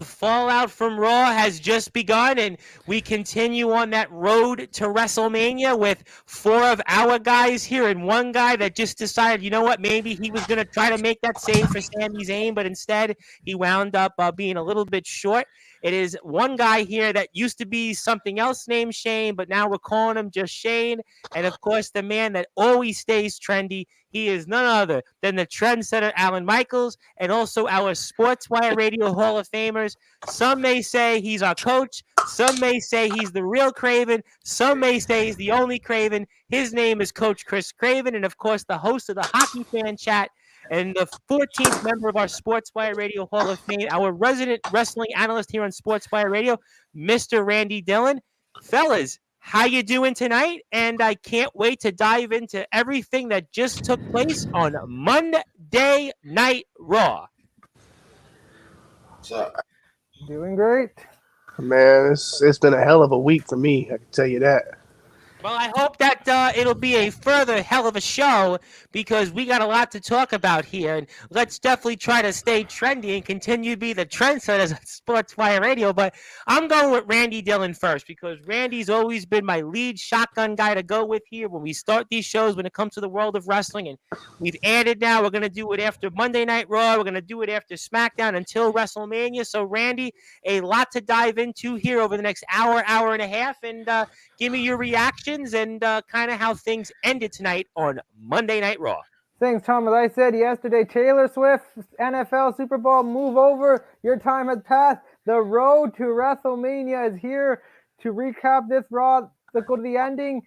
fallout from Raw has just begun, and we continue on that road to WrestleMania with 4 of our guys here and one guy that just decided, you know what, maybe he was going to try to make that save for Sami Zayn, but instead he wound up being a little bit short. It is one guy here that used to be something else named Shane, but now we're calling him just Shane. And of course, the man that always stays trendy, he is none other than the trendsetter Alan Michaels, and also our Sportswire Radio Hall of Famers. Some may say he's our coach. Some may say he's the real Craven. Some may say he's the only Craven. His name is Coach Chris Craven, and of course, the host of the Hockey Fan Chat and the 14th member of our Sportswire Radio Hall of Fame, our resident wrestling analyst here on Sportswire Radio, Mr. Randy Dillon. Fellas, how you doing tonight? And I can't wait to dive into everything that just took place on Monday Night Raw. So, doing great. Man, it's been a hell of a week for me, I can tell you that. Well, I hope that it'll be a further hell of a show because we got a lot to talk about here. And let's definitely try to stay trendy and continue to be the trendsetters at Sportswire Radio. But I'm going with Randy Dillon first because Randy's always been my lead shotgun guy to go with here when we start these shows when it comes to the world of wrestling. And we've added now, we're going to do it after Monday Night Raw. We're going to do it after SmackDown until WrestleMania. So, Randy, a lot to dive into here over the next hour, hour and a half. And give me your reaction and kind of how things ended tonight on Monday Night Raw. Thanks, Tom. As I said yesterday, Taylor Swift, NFL Super Bowl, move over. Your time has passed. The road to WrestleMania is here. To recap this Raw, let's go to the ending.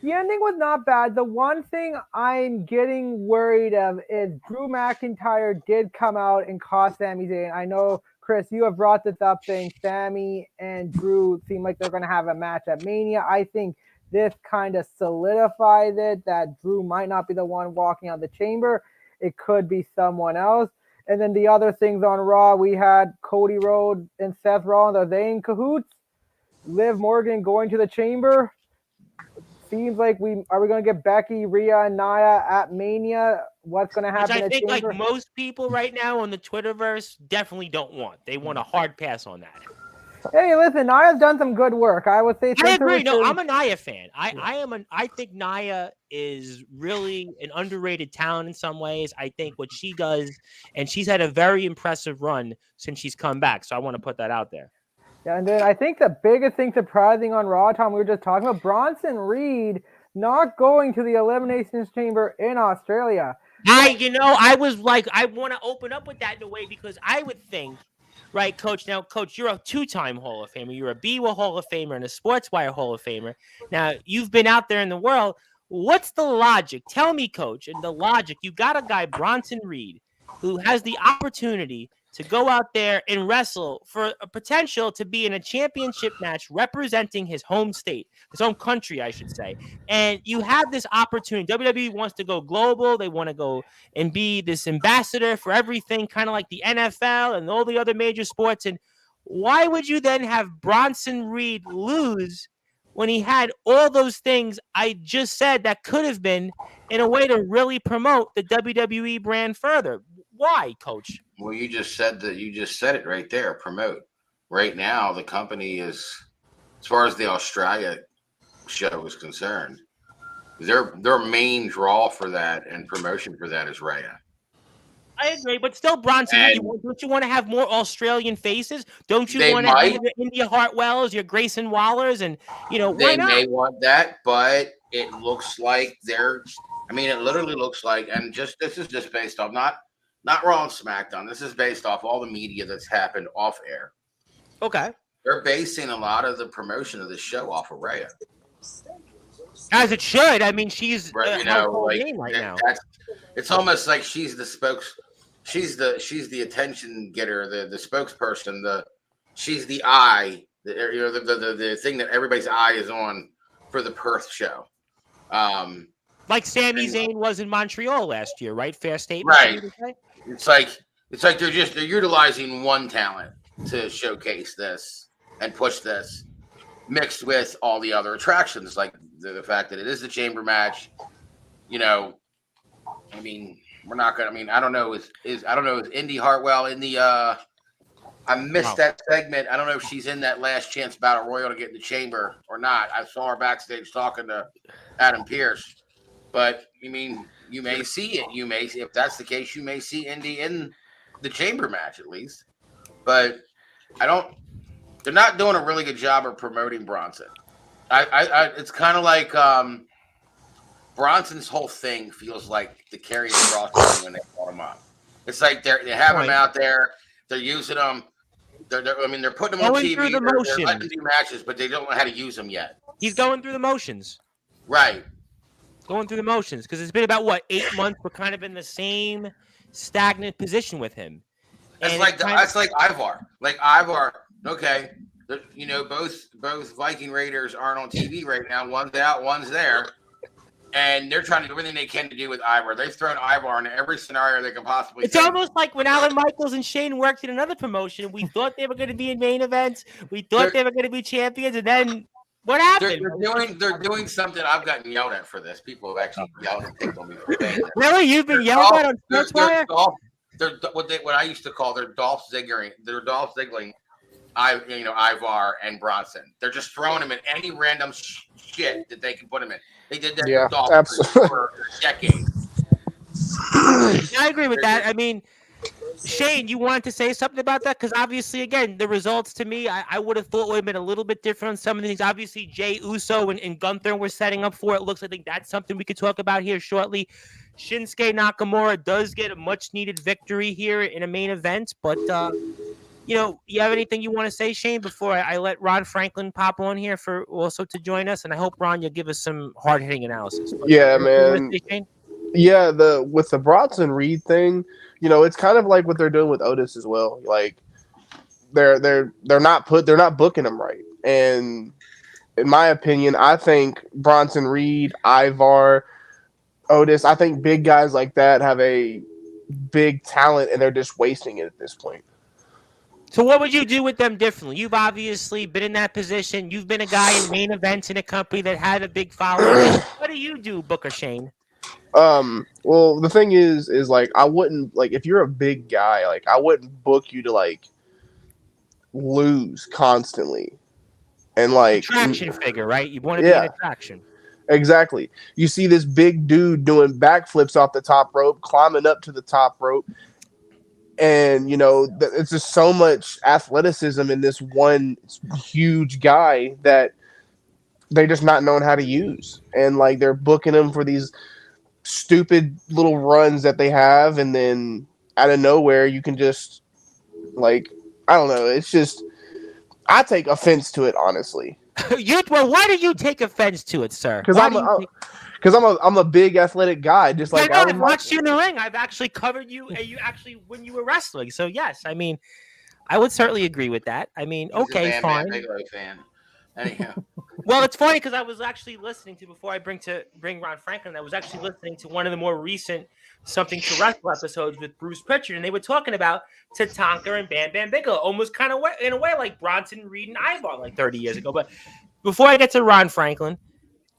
The ending was not bad. The one thing I'm getting worried of is Drew McIntyre did come out and cost Sami Zayn. I know, Chris, you have brought this up saying Sami and Drew seem like they're going to have a match at Mania. I think this kind of solidifies it that Drew might not be the one walking out of the chamber. It could be someone else. And then the other things on Raw, we had Cody Rhodes and Seth Rollins. Are they in cahoots? Liv Morgan going to the chamber. Seems like we going to get Becky, Rhea, and Nia at Mania? What's going to happen? Which I think like most people right now on the Twitterverse definitely don't want. They want a hard pass on that. Hey, listen, Nia's done some good work. I would say. I agree. No, I'm a Nia fan. I think Nia is really an underrated talent in some ways. I think what she does, and she's had a very impressive run since she's come back. So I want to put that out there. Yeah, and then I think the biggest thing surprising on Raw, Tom, we were just talking about Bronson Reed not going to the Eliminations Chamber in Australia. I was like, I want to open up with that in a way because I would think, right, Coach? Now, Coach, you're a two-time Hall of Famer. You're a BWA Hall of Famer and a Sportswire Hall of Famer. Now, you've been out there in the world. What's the logic? Tell me, Coach, and the logic. You got a guy, Bronson Reed, who has the opportunity to go out there and wrestle for a potential to be in a championship match representing his home state, his home country, I should say. And you have this opportunity. WWE wants to go global. They want to go and be this ambassador for everything, kind of like the NFL and all the other major sports. And why would you then have Bronson Reed lose when he had all those things I just said that could have been in a way to really promote the WWE brand further? Why, Coach? Well, you just said it right there. Promote. Right now, the company is, as far as the Australia show is concerned, their main draw for that and promotion for that is Rhea. I agree, but still, Bronson, don't you want to have more Australian faces? Don't you want to have your India Hartwells, your Grayson Wallers, and they may want that, but it looks like it literally looks like, and this is just based off not Raw and SmackDown. This is based off all the media that's happened off air. Okay. They're basing a lot of the promotion of the show off of Rhea. As it should. I mean, she's right now. It's almost like she's the she's the attention getter, the spokesperson, she's the eye, the thing that everybody's eye is on for the Perth show. Like Sami Zayn was in Montreal last year, right? Fair statement. Right. It's like they're utilizing one talent to showcase this and push this, mixed with all the other attractions, like the fact that it is the chamber match. We're not gonna. I don't know. Is Indy Hartwell in the? I missed that segment. I don't know if she's in that last chance battle royal to get in the chamber or not. I saw her backstage talking to Adam Pearce. But you may see it. If that's the case, you may see Indy in the chamber match at least. But they're not doing a really good job of promoting Bronson. It's kind of like Bronson's whole thing feels like the Karrion Kross thing when they call him up. It's like they have him out there, they're using him. They're putting him on TV. They're letting him do matches, but they don't know how to use him yet. He's going through the motions. Right. Going through the motions because it's been about 8 months. We're kind of in the same stagnant position with him. It's like Ivar. Like Ivar, okay. Both Viking Raiders aren't on TV right now. One's out, one's there. And they're trying to do everything they can to do with Ivar. They've thrown Ivar into every scenario they can possibly. It's almost like when Alan Michaels and Shane worked in another promotion. We thought they were going to be in main events. We thought they were going to be champions, and then what happened? They're doing something. I've gotten yelled at for this. People have actually yelled and picked on me for saying this. Really, you've been yelled at on Sportzwire? They're what I used to call their Dolph Ziggling. They're Dolph Ziggling. Ivar and Bronson. They're just throwing him in any random shit that they can put him in. They did that with Dolph for decades. I agree with that. I mean, Shane, you wanted to say something about that? Because obviously, again, the results to me, I would have thought would have been a little bit different on some of the things. Obviously, Jey Uso and Gunther were setting up for it. Looks like that's something we could talk about here shortly. Shinsuke Nakamura does get a much-needed victory here in a main event, but you have anything you want to say, Shane, before I let Ron Franklin pop on here for also to join us? And I hope, Ron, you'll give us some hard-hitting analysis. But man. Say, yeah, with the Bronson Reed thing, it's kind of like what they're doing with Otis as well. Like they're not booking him right. And in my opinion, I think Bronson Reed, Ivar, Otis, I think big guys like that have a big talent and they're just wasting it at this point. So what would you do with them differently? You've obviously been in that position. You've been a guy in main events in a company that had a big following. What do you do, Booker Shane? Well, the thing is like I wouldn't if you're a big guy, I wouldn't book you to lose constantly. And attraction figure, right? You want to be an attraction. Exactly. You see this big dude doing backflips off the top rope, climbing up to the top rope. And, it's just so much athleticism in this one huge guy that they're just not knowing how to use. And, they're booking him for these stupid little runs that they have. And then out of nowhere, you can just, I don't know. It's just, I take offense to it, honestly. Why do you take offense to it, sir? Because I'm a big athletic guy, just like I've watched you in the ring. I've actually covered you, and when you were wrestling. So yes, I mean, I would certainly agree with that. I mean, okay, fine. Fan. Anyhow. Well, it's funny because I was actually listening to before I bring Ron Franklin. I was actually listening to one of the more recent Something to Wrestle episodes with Bruce Pritchard, and they were talking about Tatanka and Bam Bam Bigelow, almost kind of in a way like Bronson Reed and Ivar 30 years ago. But before I get to Ron Franklin,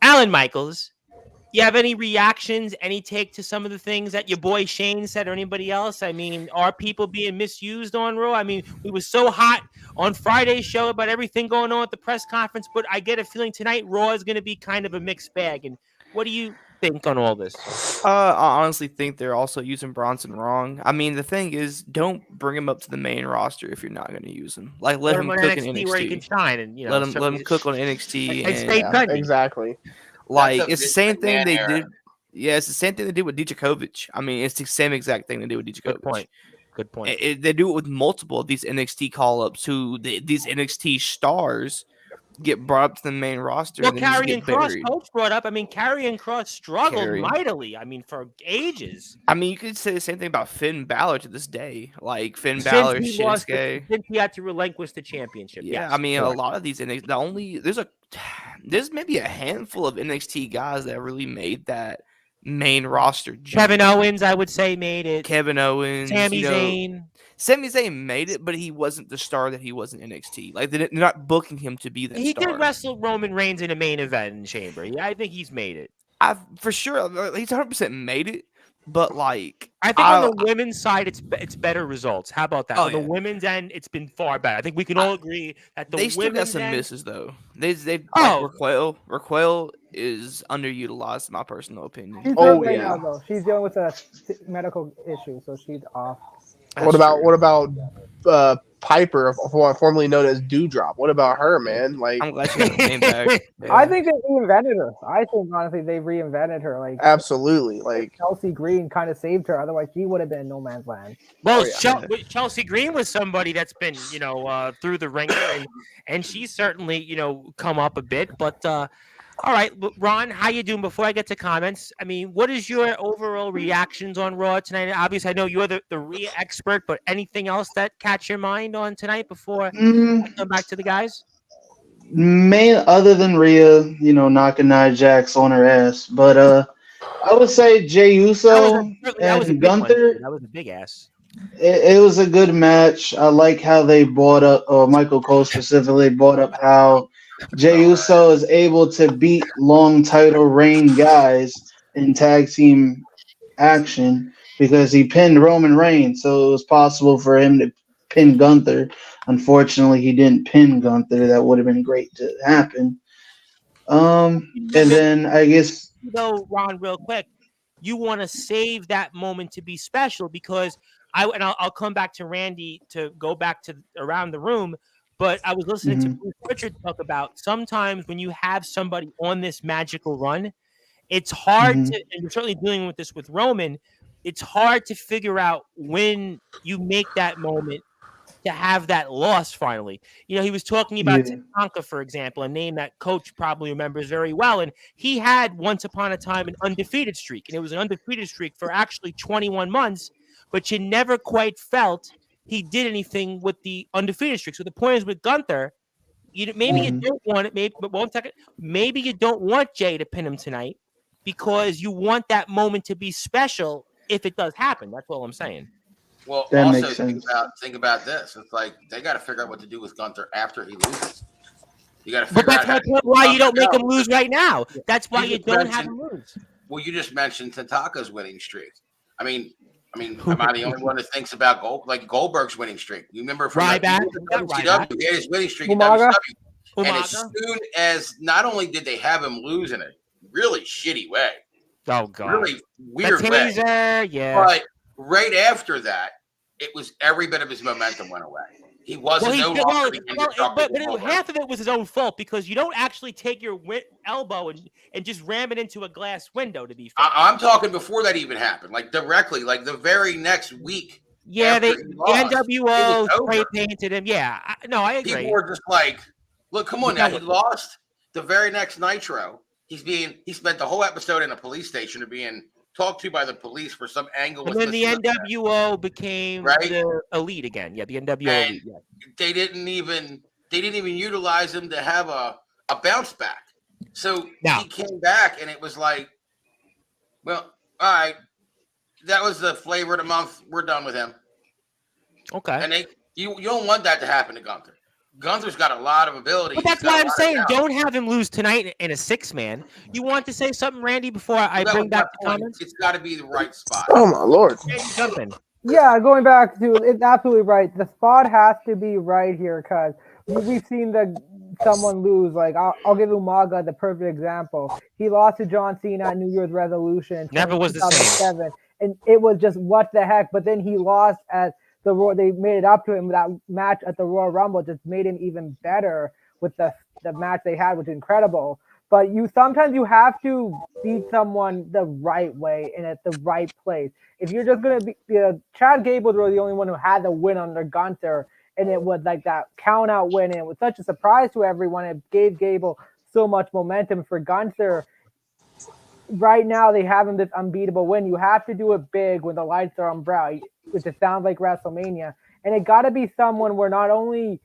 Alan Michaels. You have any reactions, any take to some of the things that your boy Shane said or anybody else? I mean, are people being misused on Raw? I mean, we were so hot on Friday's show about everything going on at the press conference, but I get a feeling tonight Raw is going to be kind of a mixed bag. And what do you think on all this? I honestly think they're also using Bronson wrong. I mean, the thing is, don't bring him up to the main roster if you're not going to use him. Let him cook in NXT where he can shine, and let him cook on NXT. Exactly. It's the same thing they did. Yeah, it's the same thing they did with Dijakovic. I mean, it's the same exact thing they did with Dijakovic. Good point. They do it with multiple of these NXT call-ups these NXT stars get brought up to the main roster. Well, Karrion Kross, Coach brought up. I mean, Karrion Kross struggled mightily. I mean, for ages. I mean, you could say the same thing about Finn Balor to this day. Finn Balor, Shinsuke. Since he had to relinquish the championship. Yeah, yes, I mean, a lot of these NXT, there's maybe a handful of NXT guys that really made that main roster jump. Kevin Owens, I would say, made it. Kevin Owens. Sami Zayn. Sami Zayn made it, but he wasn't the star that he was in NXT. They're not booking him to be that star. He did wrestle Roman Reigns in a main event in Chamber. Yeah, I think he's made it. For sure. He's 100% made it, But like, I think on the women's side, it's better results. How about that? Oh, On the yeah. women's end, it's been far better. I think we can all agree that the they still got women's some end, misses though. They Oh. like Raquel is underutilized in my personal opinion. She's Oh, hurt right yeah. now though. She's dealing with a medical issue, so she's off. What about Piper, formerly known as Dewdrop? What about her, man? Like, I'm glad she got the name back. Yeah. I think they reinvented her. I think honestly they reinvented her. Like absolutely, like Chelsea Green kind of saved her. Otherwise, she would have been in no man's land. Well, Oh, Chelsea Green was somebody that's been, through the ringer, and she's certainly, come up a bit. But all right, Ron, how you doing? Before I get to comments, I mean, what is your overall reactions on Raw tonight? Obviously, I know you're the Rhea expert, but anything else that catch your mind on tonight before I come back to the guys? Other than Rhea, knocking Nia Jax on her ass, but I would say Jey Uso and Gunther. That was a big ass. It was a good match. I like how they brought up, or Michael Cole specifically brought up how Jey Uso is able to beat long title reign guys in tag team action because he pinned Roman Reigns, so it was possible for him to pin Gunther. Unfortunately, he didn't pin Gunther. That would have been great to happen. And then I guess, Ron, real quick, you want to save that moment to be special because I'll come back to Randy to go back to around the room. But I was listening to Bruce Richard talk about sometimes when you have somebody on this magical run, it's hard to, and you're certainly dealing with this with Roman, it's hard to figure out when you make that moment to have that loss finally. He was talking about Tatanka, for example, a name that Coach probably remembers very well. And he had once upon a time an undefeated streak. And it was an undefeated streak for actually 21 months, but you never quite felt he did anything with the undefeated streak. So the point is with Gunther, you don't want it. But 1 second, maybe you don't want Jay to pin him tonight because you want that moment to be special if it does happen. That's all I'm saying. Well, that also makes sense. think about this. It's like they got to figure out what to do with Gunther after he loses. You got to figure But out. that's my point. Why you don't make him lose right now? That's why you don't have him lose. Well, you just mentioned Tataka's winning streak. I mean, am I the only one that thinks about Goldberg's winning streak? You remember from WCW, he had his winning streak in WCW, and as soon as not only did they have him lose in a really shitty way, really weird way, but right after that, it was every bit of his momentum went away. He wasn't but half of it was his own fault because you don't actually take your elbow and just ram it into a glass window. To be fair, I'm talking before that even happened, like directly, like the very next week. Yeah, the NWO spray painted him. Yeah, I agree. People were just like, "Look, come on now." He lost the very next Nitro. He spent the whole episode in a police station being talked to by the police for some angle. And then the NWO became the elite again. Yeah, the NWO elite. Yeah. They didn't even utilize him to have a bounce back. So he came back, and it was like, well, all right, that was the flavor of the month. We're done with him. Okay. And you don't want that to happen to Gunther. Gunther's got a lot of ability. But that's why I'm saying don't have him lose tonight in a 6-man. You want to say something, Randy, before I bring back the comments? It's got to be the right spot. Oh, my Lord. Jump in. Yeah, going back to it's absolutely right. The spot has to be right here because we've seen someone lose. Like I'll give Umaga the perfect example. He lost to John Cena at New Year's Resolution. Never was the same. And it was just what the heck. But then he lost at the Royal. They made it up to him. That match at the Royal Rumble just made him even better with the match they had, which is incredible. But sometimes you have to beat someone the right way and at the right place. If you're just gonna be Chad Gable was really the only one who had the win under Gunther, and it was like that count out win, and it was such a surprise to everyone. It gave Gable so much momentum. For Gunther, right now they have him this unbeatable win. You have to do it big when the lights are on bright, which it sounds like WrestleMania, and it got to be someone where not only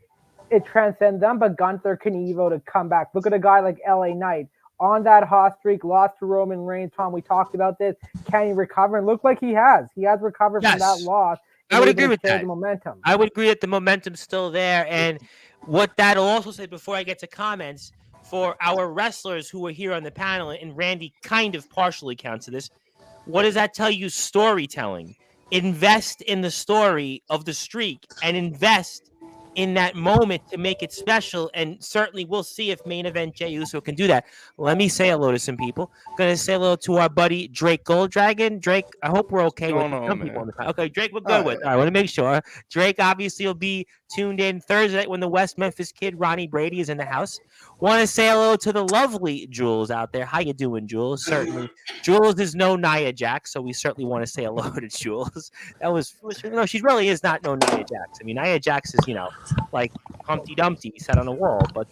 it transcends them, but Gunther can Evo to come back. Look at a guy like LA Knight on that hot streak, lost to Roman Reigns. Tom, we talked about this. Can he recover? And look like he has. He has recovered from that loss. I would agree with that. The momentum. I would agree that the momentum's still there. And what that'll also say before I get to comments for our wrestlers who are here on the panel, and Randy kind of partially counts to this, What does that tell you? Storytelling. Invest in the story of the streak and invest in that moment to make it special. And certainly we'll see if main event Jey Uso can do that. Let me say hello to some people. Gonna say hello to our buddy Drake Golddragon. Drake, I hope we're okay with some people on the time. Okay, Drake, we're good with. All right, I want to make sure. Drake obviously will be tuned in Thursday when the West Memphis kid Ronnie Brady is in the house. Want to say hello to the lovely Jules out there. How you doing, Jules? Certainly, Jules is no Nia Jax, so we certainly want to say hello to Jules. That was no, she really is not no Nia Jax. I mean, Nia Jax is like Humpty Dumpty sat on a wall, but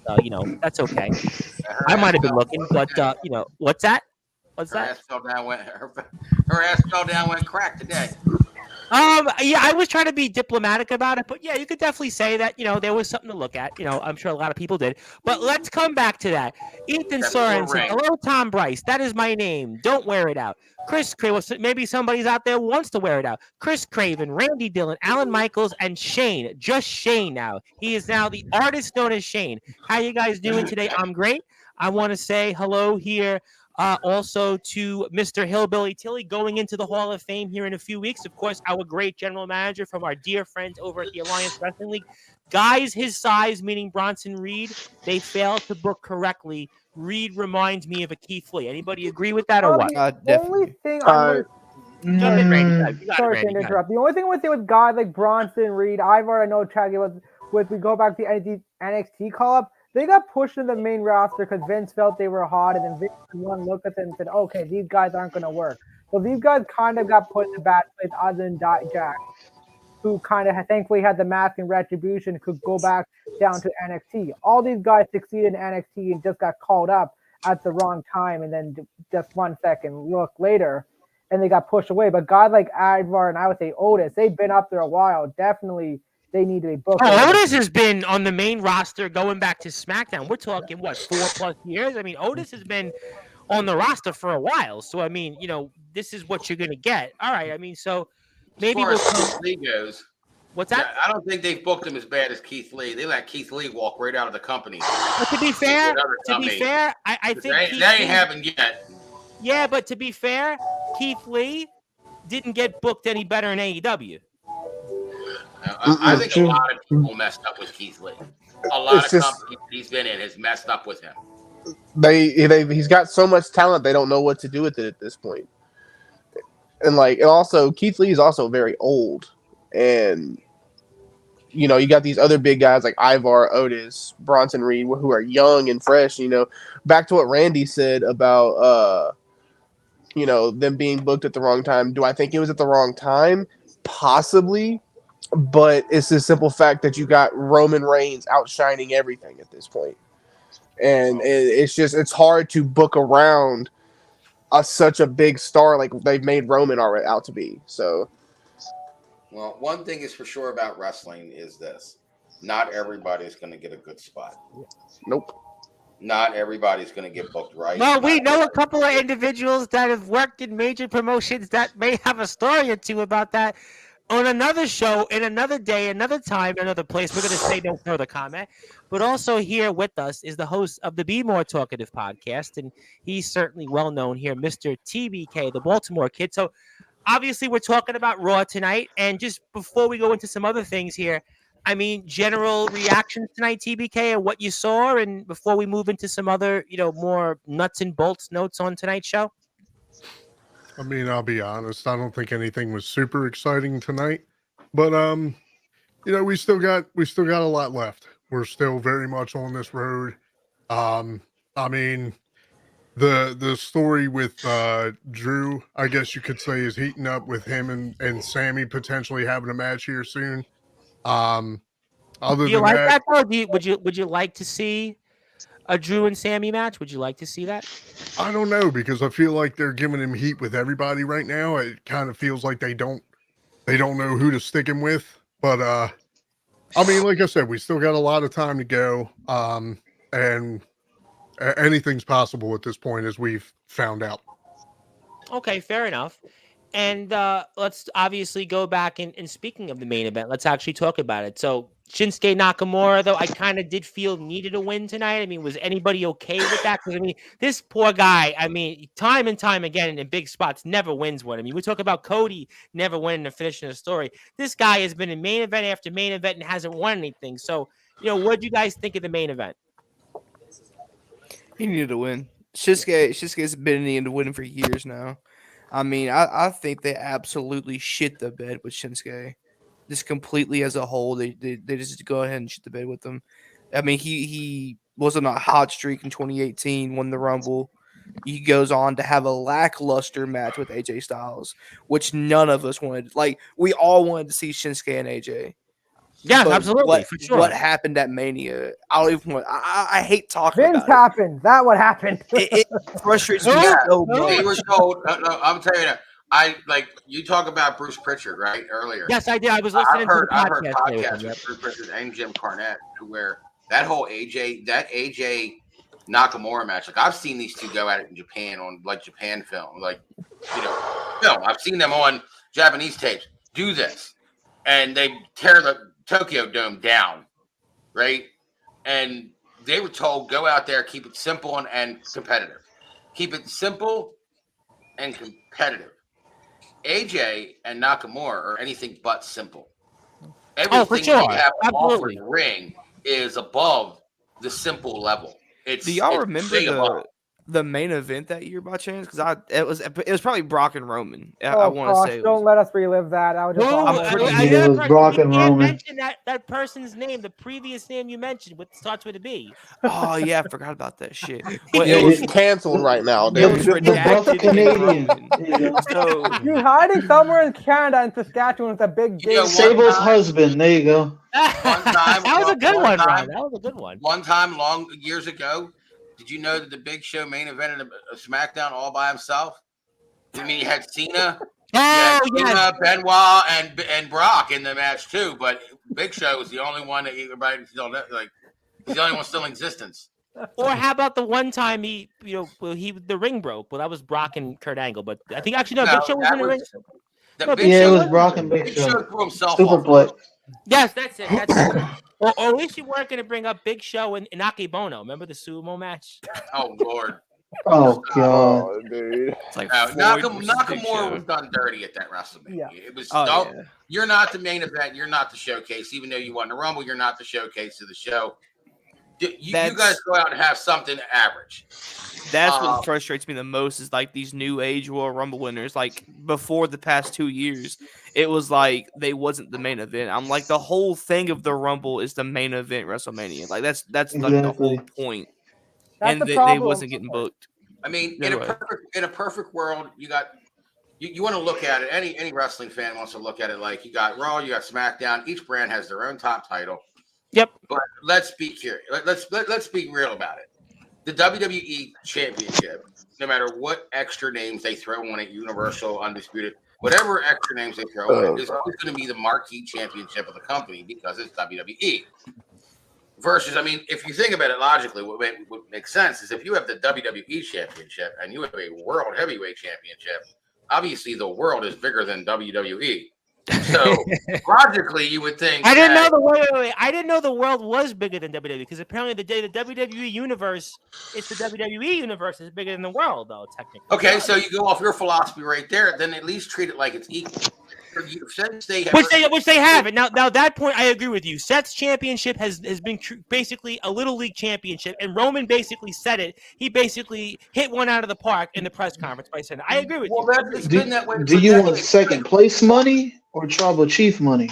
that's okay. I might have been looking, but what's that? What's that? Her ass fell down, went crack today. Yeah, I was trying to be diplomatic about it, but yeah, you could definitely say that, there was something to look at. I'm sure a lot of people did. But let's come back to that. Ethan Sorensen, hello, Tom Bryce. That is my name. Don't wear it out. Chris Craven, maybe somebody's out there wants to wear it out. Chris Craven, Randy Dillon, Alan Michaels, and Shane. Just Shane now. He is now the artist known as Shane. How you guys doing today? I'm great. I want to say hello here. Also to Mr. Hillbilly Tilly going into the Hall of Fame here in a few weeks. Of course, our great general manager from our dear friends over at the Alliance Wrestling League. Guys his size, meaning Bronson Reed, they fail to book correctly. Reed reminds me of a Keith Lee. Anybody agree with that or what? The only thing Jump in, Randy. Sorry to interrupt. The only thing with guys like Bronson Reed, Ivar, I know Chaggy with we go back to the NXT call-up, they got pushed in the main roster because Vince felt they were hot, and then Vince one looked at them and said, okay, these guys aren't going to work. So these guys kind of got put in a bad place other than Jack, who kind of thankfully had the mask and retribution, could go back down to NXT. All these guys succeeded in NXT and just got called up at the wrong time, and then just 1 second look later, and they got pushed away. But guys like Ivar and I would say Otis, they've been up there a while. Definitely they need to be booked. Otis has been on the main roster going back to SmackDown. We're talking, 4+ years? I mean, Otis has been on the roster for a while. So, I mean, this is what you're going to get. All right. I mean, so maybe as far as Keith Lee goes. What's that? I don't think they've booked him as bad as Keith Lee. They let Keith Lee walk right out of the company. But to be fair, I think they ain't happened yet. Yeah, but to be fair, Keith Lee didn't get booked any better in AEW. I think a lot of people messed up with Keith Lee. A lot of companies he's been in has messed up with him. He's got so much talent, they don't know what to do with it at this point. And also Keith Lee is also very old, and you got these other big guys like Ivar, Otis, Bronson Reed, who are young and fresh. Back to what Randy said about them being booked at the wrong time. Do I think it was at the wrong time? Possibly. But it's the simple fact that you got Roman Reigns outshining everything at this point. And it's hard to book around such a big star like they've made Roman already out to be. So, well, one thing is for sure about wrestling is this. Not everybody's going to get a good spot. Nope. Not everybody's going to get booked right. Well, we know a couple of individuals that have worked in major promotions that may have a story or two about that. On another show, in another day, another time, another place, we're going to say no further comment. But also here with us is the host of the Be More Talkative podcast, and he's certainly well known here, Mr. TBK, the Baltimore Kid. So obviously we're talking about Raw tonight, and just before we go into some other things here, I mean, general reactions tonight, TBK, and what you saw, and before we move into some other, more nuts and bolts notes on tonight's show. I mean, I'll be honest. I don't think anything was super exciting tonight, but we still got a lot left. We're still very much on this road. I mean, the story with Drew, I guess you could say, is heating up with him and Sammy potentially having a match here soon. Other Do you than like that, though? Would you like to see a Drew and Sammy match? Would you like to see that? I don't know, because I feel like they're giving him heat with everybody right now. It kind of feels like they don't know who to stick him with. But I mean, like I said, we still got a lot of time to go. And anything's possible at this point, as we've found out. Okay, fair enough. And let's obviously go back and speaking of the main event, let's actually talk about it. So Shinsuke Nakamura, though, I kind of did feel needed a win tonight. I mean, was anybody okay with that? Because, I mean, this poor guy, I mean, time and time again in big spots, never wins one. I mean, we talk about Cody never winning and finishing a story. This guy has been in main event after main event and hasn't won anything. So, what do you guys think of the main event? He needed to win. Shinsuke's been in the winning for years now. I mean, I think they absolutely shit the bed with Shinsuke. Just completely as a whole, they just go ahead and shit the bed with him. I mean, he was on a hot streak in 2018, won the Rumble. He goes on to have a lackluster match with AJ Styles, which none of us wanted. Like, we all wanted to see Shinsuke and AJ. Yeah, But absolutely. For sure. What happened at Mania? I don't even want. I hate talking Vince about it. happened. That what happened. It frustrates me so much. He was told. No, I'm telling you, you talk about Bruce Pritchard, right? Earlier. Yes, I did. I was listening to the I've heard podcast. podcasts with Bruce Pritchard and Jim Cornette where that whole AJ Nakamura match. Like, I've seen these two go at it in Japan on Japan film, film. I've seen them on Japanese tapes do this, and they tear the Tokyo Dome down, right? And they were told, go out there, keep it simple and competitive. Keep it simple and competitive. AJ and Nakamura are anything but simple. Everything for sure. they have to offer Absolutely. in the ring is above the simple level. Do y'all remember the main event that year by chance? Because it was probably Brock and Roman. I want to say. Don't let us relive that. I would just. It was Brock and Roman. Mention that person's name, the previous name you mentioned, what starts with a B. Oh yeah, I forgot about that shit. Well, it was canceled right now. It was redacted. Canadian. So You're hiding somewhere in Canada in Saskatchewan with a big. Sable's husband. There you go. That was a good one, Ron. That was a good one. One time, long years ago, did you know that the Big Show main evented a SmackDown all by himself? I mean, you had Cena, Cena, Benoit, and Brock in the match too. But Big Show was the only one that everybody still he's the only one still in existence. Or how about the one time the ring broke? Well, that was Brock and Kurt Angle, but I think actually Big Show was in the ring. It was Brock and Big Show. Threw himself Superplex. Yes, that's it. Or at least you weren't going to bring up Big Show and Akebono. Remember the sumo match? Oh Lord. Oh God. Oh, dude. It's like Nakamura was done dirty at that WrestleMania. Yeah. It was. Yeah. You're not the main event. You're not the showcase. Even though you won the Rumble, you're not the showcase of the show. You guys go out and have something average. That's what frustrates me the most is like these new age Royal Rumble winners. Like before the past 2 years, it was like they wasn't the main event. I'm like, the whole thing of the Rumble is the main event WrestleMania. Like that's Exactly. like the whole point. That's And the they wasn't getting booked. I mean, Anyway. in a perfect world, you got you want to look at it. Any wrestling fan wants to look at it like you got Raw, you got SmackDown. Each brand has their own top title. Yep. But let's be curious. Let's be real about it. The WWE Championship, no matter what extra names they throw on it, Universal, Undisputed, whatever extra names they throw on it, is always going to be the marquee championship of the company because it's WWE. Versus, I mean, if you think about it logically, what makes sense is if you have the WWE Championship and you have a World Heavyweight Championship, obviously the world is bigger than WWE. So logically, you would think I didn't know I didn't know the world was bigger than WWE because apparently the WWE universe, it's the WWE universe is bigger than the world, though technically. Okay, so you go off your philosophy right there. Then at least treat it like it's equal. Which they have it now. That point, I agree with you. Seth's championship has been basically a little league championship, and Roman basically said it. He basically hit one out of the park in the press conference by saying, "I agree with you." Do you want second place money or tribal chief money?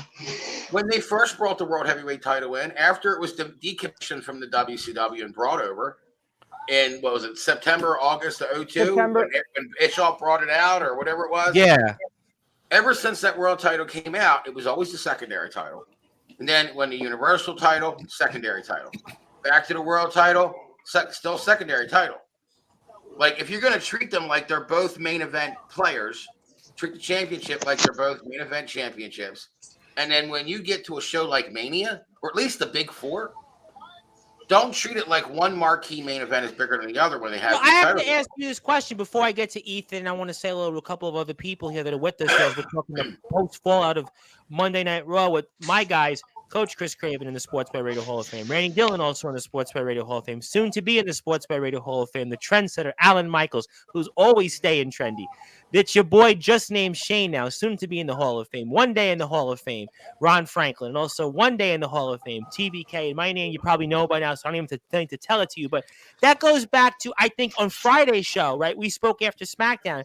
When they first brought the World Heavyweight title in, after it was decommissioned from the WCW and brought over, in what was it, September, August of 2002, when Bischoff brought it out or whatever it was. Yeah. Ever since that world title came out, it was always the secondary title. And then when the Universal title, secondary title. Back to the world title, still secondary title. Like, if you're going to treat them like they're both main event players, treat the championship like they're both main event championships. And then when you get to a show like Mania, or at least the Big Four, don't treat it like one marquee main event is bigger than the other when they have. Well, I have to ask you this question before I get to Ethan. I want to say hello to a couple of other people here that are with us as we're talking the post fallout of Monday Night Raw with my guys. Coach Chris Craven in the Sportswire Radio Hall of Fame. Randy Dillon also in the Sportswire Radio Hall of Fame. Soon to be in the Sportswire Radio Hall of Fame. The trendsetter, Alan Michaels, who's always staying trendy. That's your boy just named Shane now, soon to be in the Hall of Fame. One day in the Hall of Fame, Ron Franklin. And also one day in the Hall of Fame, TBK. My name you probably know by now, so I don't even think to tell it to you. But that goes back to, I think, on Friday's show, right? We spoke after SmackDown.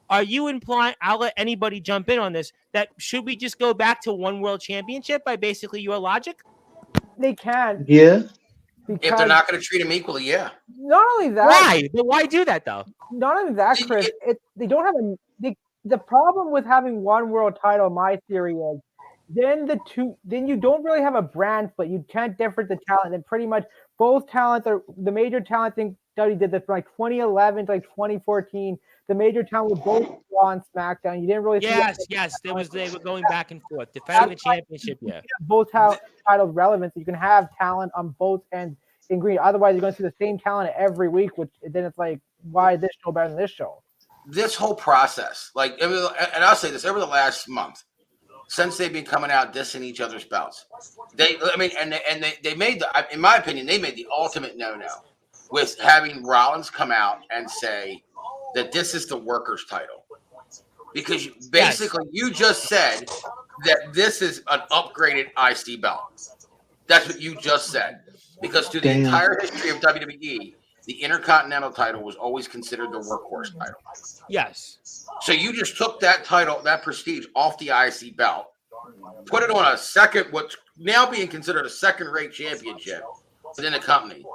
Are you implying, I'll let anybody jump in on this, that should we just go back to one world championship by basically your logic? They can. Yeah. If they're not going to treat him equally, yeah. Not only that. Why? But why do that, though? Not only that, Chris. They don't have the problem with having one world title, my theory is, then you don't really have a brand split. You can't difference the talent. And pretty much both talents are the major talent thing. WWE did this from like 2011 to like 2014. The major talent was both Raw and SmackDown. You didn't really see They were going back and forth, defending the championship. Yeah, both titles relevant. So you can have talent on both ends in green. Otherwise, you're going to see the same talent every week, which then it's like, why is this show better than this show? This whole process, and I'll say this, over the last month, since they've been coming out dissing each other's belts, they made in my opinion, they made the ultimate no-no with having Rollins come out and say that this is the workers' title, because you just said that this is an upgraded IC belt. That's what you just said, because through the entire history of WWE, the Intercontinental title was always considered the workhorse title. Yes. So you just took that title, that prestige, off the IC belt, put it on what's now being considered a second-rate championship within the company.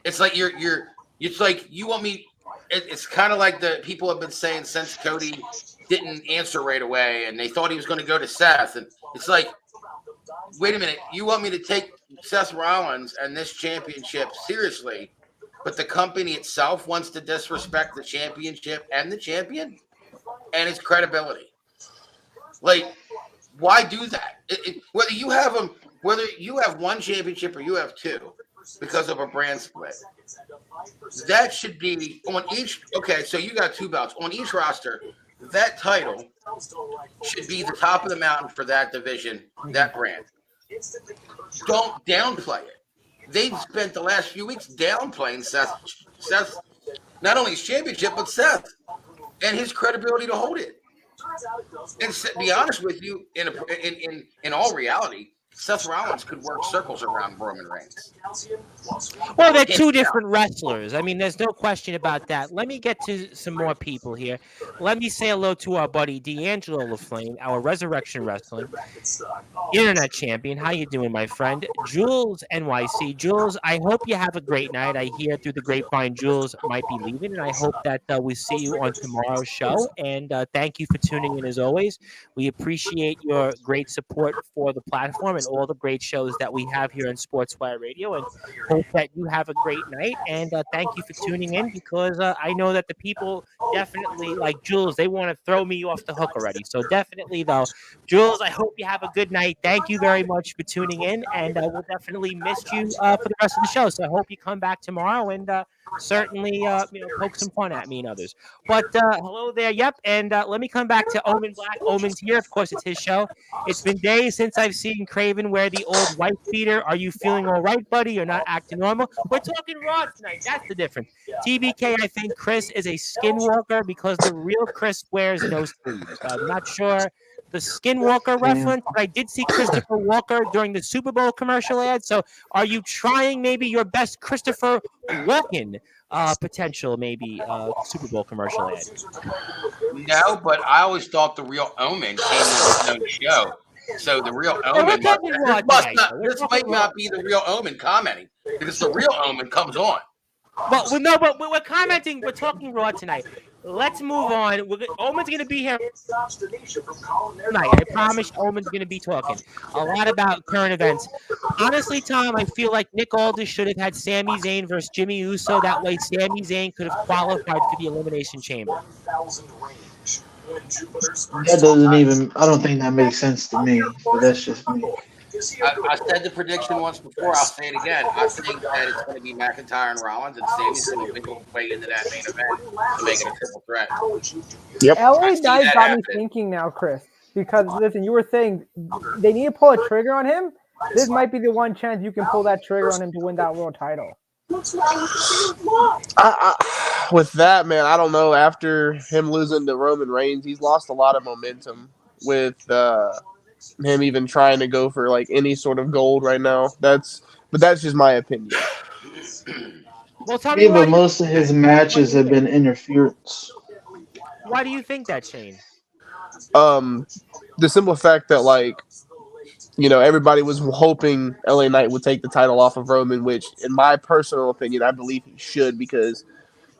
It's like it's like you want me. It's kind of like the people have been saying since Cody didn't answer right away, and they thought he was going to go to Seth, and it's like, wait a minute, you want me to take Seth Rollins and this championship seriously, but the company itself wants to disrespect the championship and the champion and its credibility. Like, why do that? Whether you have one championship or you have two because of a brand split, that should be on each. Okay, so you got two belts on each roster. That title should be the top of the mountain for that division, that brand. Don't downplay it. They've spent the last few weeks downplaying Seth, not only his championship, but Seth and his credibility to hold it. And to be honest with you, in all reality, Seth Rollins could work circles around Roman Reigns. Well, they're two different wrestlers. I mean, there's no question about that. Let me get to some more people here. Let me say hello to our buddy D'Angelo LaFlame, our Resurrection Wrestling Internet Champion. How you doing, my friend? Jules NYC. Jules, I hope you have a great night. I hear through the grapevine Jules might be leaving, and I hope that we see you on tomorrow's show. And thank you for tuning in as always. We appreciate your great support for the platform and all the great shows that we have here on Sportswire Radio, and hope that you have a great night. And thank you for tuning in, because I know that the people definitely, like Jules, they want to throw me off the hook already. So definitely, though, Jules, I hope you have a good night. Thank you very much for tuning in, and we'll definitely miss you for the rest of the show. So I hope you come back tomorrow and certainly poke some fun at me and others. But hello there. Yep. And let me come back to Omen Black. Omen's here. Of course, it's his show. It's been days since I've seen Craven wear the old white beater. Are you feeling all right, buddy? You're not acting normal? We're talking Raw tonight. That's the difference. TBK, I think Chris is a skinwalker because the real Chris wears no sleeves. I'm not sure the Skinwalker reference, but I did see Christopher Walker during the Super Bowl commercial ad. So are you trying maybe your best Christopher Walken potential, maybe Super Bowl commercial ad? No, but I always thought the real Omen came with his own show. So the real Omen this might not be the real Omen commenting, because the real Omen comes on. But we're commenting. We're talking Raw tonight. Let's move on. Omen's going to be here tonight. I promise Omen's going to be talking a lot about current events. Honestly, Tom, I feel like Nick Aldis should have had Sami Zayn versus Jimmy Uso. That way, Sami Zayn could have qualified for the Elimination Chamber. That doesn't even. I don't think that makes sense to me. But that's just me. I said the prediction once before. I'll say it again. I think that it's going to be McIntyre and Rollins, and Sami's going to wiggle his way into that main event to make it a triple threat. Yep. LA Knight got me thinking now, Chris. Because listen, you were saying they need to pull a trigger on him. this might be the one chance you can pull that trigger on him to win that world title. With that, man, I don't know. After him losing to Roman Reigns, he's lost a lot of momentum with him even trying to go for like any sort of gold right now. But that's just my opinion. Well, tell me but most of his matches have been interference. Why do you think that, Shane? The simple fact that, like, you know, everybody was hoping LA Knight would take the title off of Roman, which, in my personal opinion, I believe he should, because,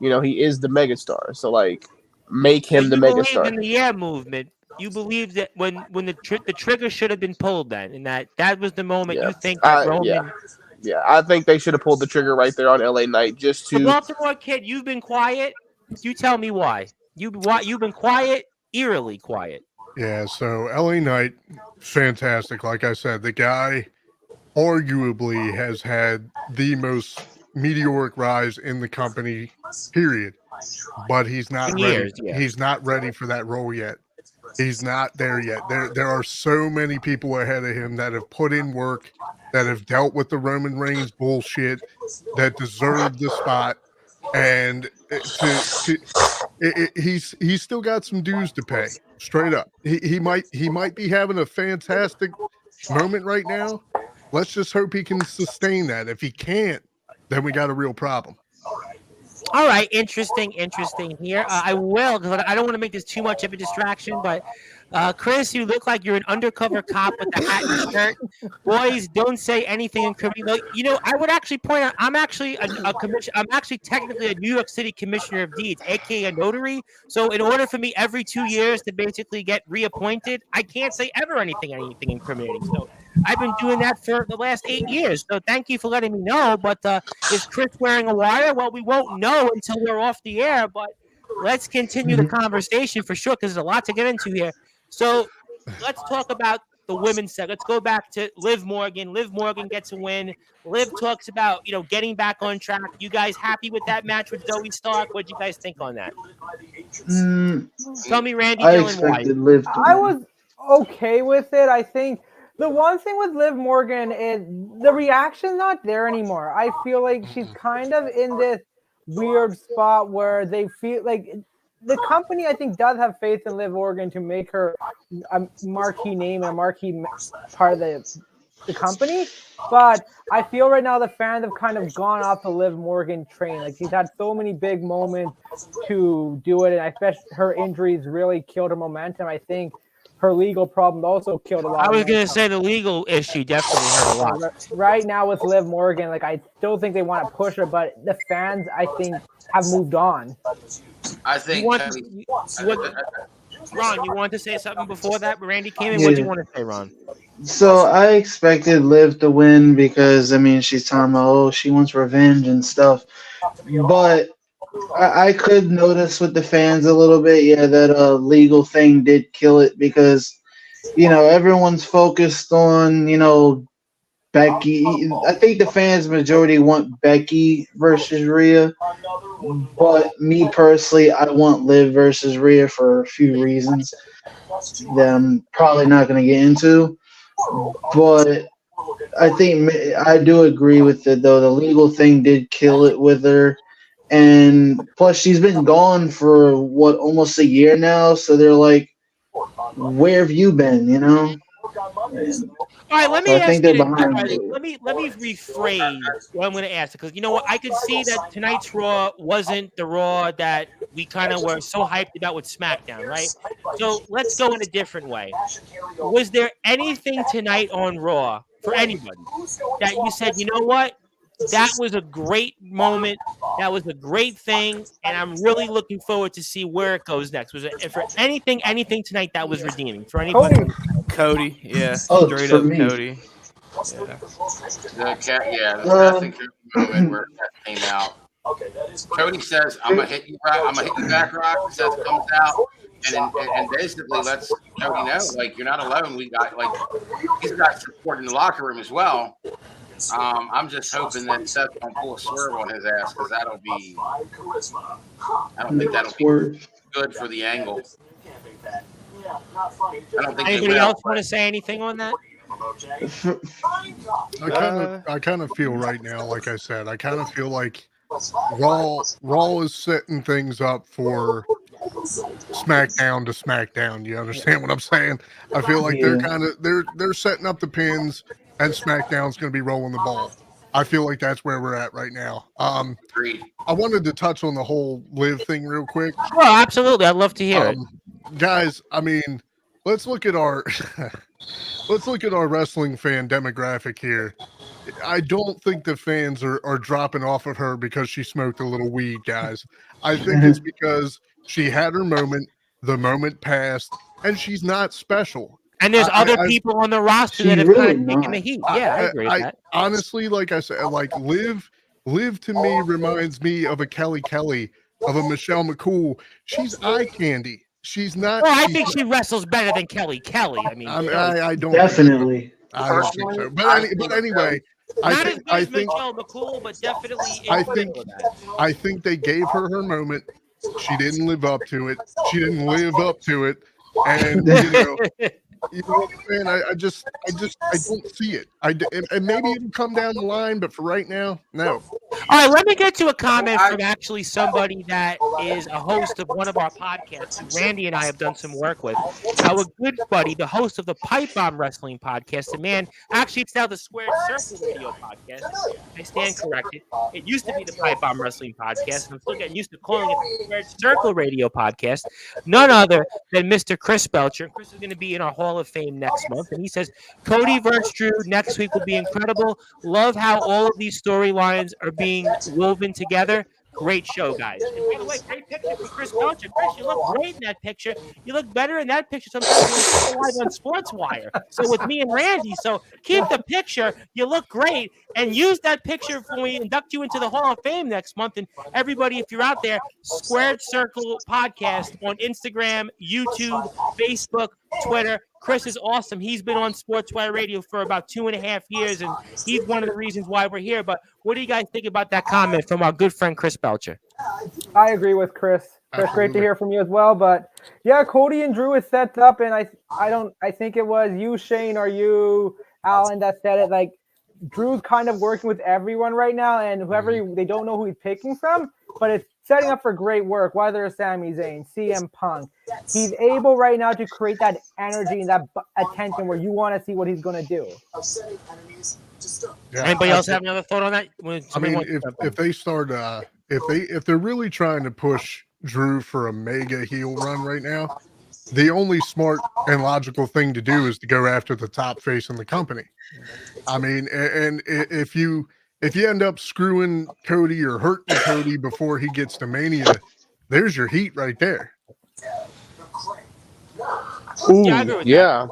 you know, he is the megastar. So, like, make him the megastar. You believe in the yeah movement. You believe that when the trigger should have been pulled then, and that was the moment you think that Roman. Yeah, I think they should have pulled the trigger right there on LA Knight just to. The Baltimore Kid, you've been quiet. You tell me why. You've been quiet, eerily quiet. Yeah, so LA Knight, fantastic. Like I said, the guy arguably has had the most meteoric rise in the company, period. But he's not ready. He's not ready for that role yet. He's not there yet. There are so many people ahead of him that have put in work, that have dealt with the Roman Reigns bullshit, that deserve the spot, and he's still got some dues to pay. Straight up, he might be having a fantastic moment right now. Let's just hope he can sustain that. If he can't, then we got a real problem. All right, interesting here. I will, because I don't want to make this too much of a distraction, but Chris, you look like you're an undercover cop with the hat and shirt. Boys, don't say anything incriminating. You know, I would actually point out, I'm actually I'm actually technically a New York City Commissioner of Deeds, aka a notary. So in order for me every 2 years to basically get reappointed, I can't say ever anything incriminating. So I've been doing that for the last 8 years. So thank you for letting me know. But is Chris wearing a wire? Well, we won't know until we're off the air. But let's continue the conversation for sure, because there's a lot to get into here. So let's talk about the women's set. Let's go back to Liv Morgan. Liv Morgan gets a win. Liv talks about, you know, getting back on track. You guys happy with that match with Zoe Stark? What do you guys think on that? Tell me, Randy. I expected Liv to win. I was okay with it. I think the one thing with Liv Morgan is the reaction's not there anymore. I feel like she's kind of in this weird spot where they feel like the company, I think, does have faith in Liv Morgan to make her a marquee name and a marquee part of the company. But I feel right now the fans have kind of gone off the Liv Morgan train. Like, she's had so many big moments to do it, and especially her injuries really killed her momentum. I think her legal problem also killed a lot. I was going to say the legal issue definitely hurt a lot. Right now with Liv Morgan, like, I still think they want to push her, but the fans, I think, have moved on. I think. Ron, you wanted to say something before that? Randy came in. Yeah. What do you want to say, Ron? So I expected Liv to win because, I mean, she's talking about, she wants revenge and stuff. But I could notice with the fans a little bit, that legal thing did kill it because, everyone's focused on, Becky. I think the fans majority want Becky versus Rhea, but me personally, I want Liv versus Rhea for a few reasons that I'm probably not going to get into. But I think I do agree with it, though. The legal thing did kill it with her. And plus, she's been gone for, almost a year now. So they're like, where have you been, All right, let me ask you. Let me rephrase what I'm going to ask, because you know what, I could see that tonight's Raw wasn't the Raw that we kind of were so hyped about with SmackDown, right? So let's go in a different way. Was there anything tonight on Raw for anybody that you said, you know what, that was a great moment, that was a great thing, and I'm really looking forward to see where it goes next? Was it for anything tonight that was redeeming for anybody? Cody, yeah, straight up me. Cody. Yeah. The moment where that came out. Cody says, "I'm gonna hit you back, Rock." Says comes out, and basically lets Cody know, like, you're not alone. We got, like, he's got support in the locker room as well. I'm just hoping that Seth don't pull a swerve on his ass, because that'll be. I don't think that'll be good for the angle. Anybody else want to say anything on that? I kind of feel right now, like I said, I kind of feel like Raw is setting things up for SmackDown to SmackDown. You understand what I'm saying? I feel like they're setting up the pins, and SmackDown's going to be rolling the ball. I feel like that's where we're at right now. I wanted to touch on the whole Liv thing real quick. Well, absolutely, I'd love to hear it, guys. I mean, let's look at our wrestling fan demographic here. I don't think the fans are dropping off of her because she smoked a little weed, guys. I think it's because she had her moment, the moment passed, and she's not special. And there's other people on the roster that have kind of taken the heat. Yeah, I agree with that. Honestly, like I said, like Liv to me reminds me of a Kelly, of a Michelle McCool. She's eye candy. She's not. Well, I think she wrestles better than Kelly. I mean, I don't definitely. I don't think so. But anyway, I think Michelle McCool, but definitely. I think they gave her moment. She didn't live up to it. And you know what I'm saying? I don't see it. And maybe it'll come down the line, but for right now, no. All right, let me get to a comment from actually somebody that is a host of one of our podcasts, who Randy and I have done some work with. Our good buddy, the host of the Pipe Bomb Wrestling podcast, and man, actually it's now the Squared Circle Radio podcast. I stand corrected. It used to be the Pipe Bomb Wrestling podcast, and I'm still getting used to calling it the Squared Circle Radio podcast. None other than Mr. Chris Belcher. Chris is going to be in our Hall of Fame next month, and he says Cody versus Drew next week will be incredible. Love how all of these storylines are being woven together. Great show, guys. And by the way, great picture for Chris Belcher. Chris, you look great in that picture. You look better in that picture sometimes live on Sportswire. So with me and Randy. So keep the picture. You look great. And use that picture when we induct you into the Hall of Fame next month. And everybody, if you're out there, Squared Circle Podcast on Instagram, YouTube, Facebook, Twitter. Chris is awesome. He's been on Sportzwire Radio for about 2.5 years, and he's one of the reasons why we're here. But what do you guys think about that comment from our good friend Chris Belcher? I agree with Chris. Chris, great to hear from you as well. But yeah, Cody and Drew is set up, and I think it was you, Shane, or you, Alan, that said it. Like, Drew's kind of working with everyone right now, and whoever they don't know who he's picking from, but it's setting up for great work, whether it's Sami Zayn, CM Punk. He's able right now to create that energy and that attention where you want to see what he's going to do. Yeah, anybody else have another thought on that? I mean, if they start, if they're really trying to push Drew for a mega heel run right now, the only smart and logical thing to do is to go after the top face in the company. I mean, and if you end up screwing Cody or hurting Cody before he gets to Mania, there's your heat right there. Ooh, yeah.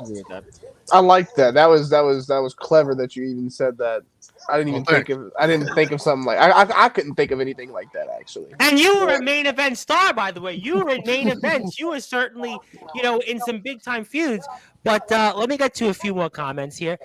I like that. That was clever that you even said that. I didn't think of something like I couldn't think of anything like that actually. And you were a main event star, by the way. You were in main events. You were certainly, in some big time feuds. But let me get to a few more comments here.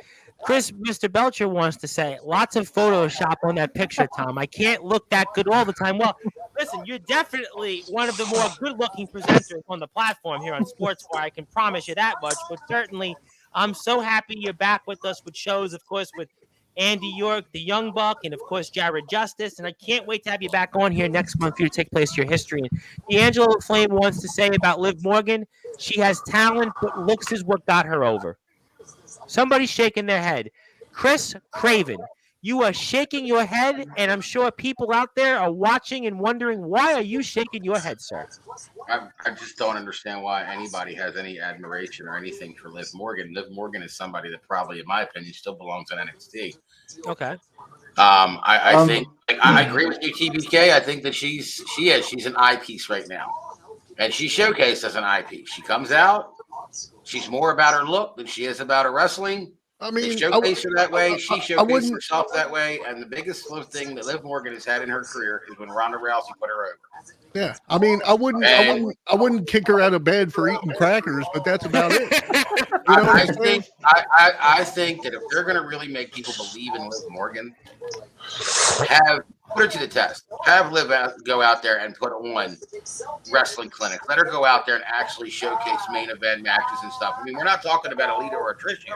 Mr. Belcher wants to say, lots of Photoshop on that picture, Tom. I can't look that good all the time. Well, listen, you're definitely one of the more good-looking presenters on the platform here on Sportswire. I can promise you that much. But certainly, I'm so happy you're back with us with shows, of course, with Andy York, the Young Buck, and, of course, Jared Justice. And I can't wait to have you back on here next month for you to take place your history. And D'Angelo Flame wants to say about Liv Morgan, she has talent, but looks is what got her over. Somebody's shaking their head. Chris Craven, you are shaking your head, and I'm sure people out there are watching and wondering, why are you shaking your head, sir? I just don't understand why anybody has any admiration or anything for Liv Morgan. Liv Morgan is somebody that probably, in my opinion, still belongs in NXT. Okay. I think I agree with you, TBK. I think that she's an eyepiece right now, and she's showcased as an eyepiece. She comes out. She's more about her look than she is about her wrestling. I mean, they showcase her that way. She showcases herself that way. And the biggest thing that Liv Morgan has had in her career is when Ronda Rousey put her over. Yeah, I mean, I wouldn't kick her out of bed for eating crackers, but that's about it. I think that if they're going to really make people believe in Liv Morgan, put her to the test. Have Liv go out there and put on wrestling clinics. Let her go out there and actually showcase main event matches and stuff. I mean, we're not talking about Alita or Trish here.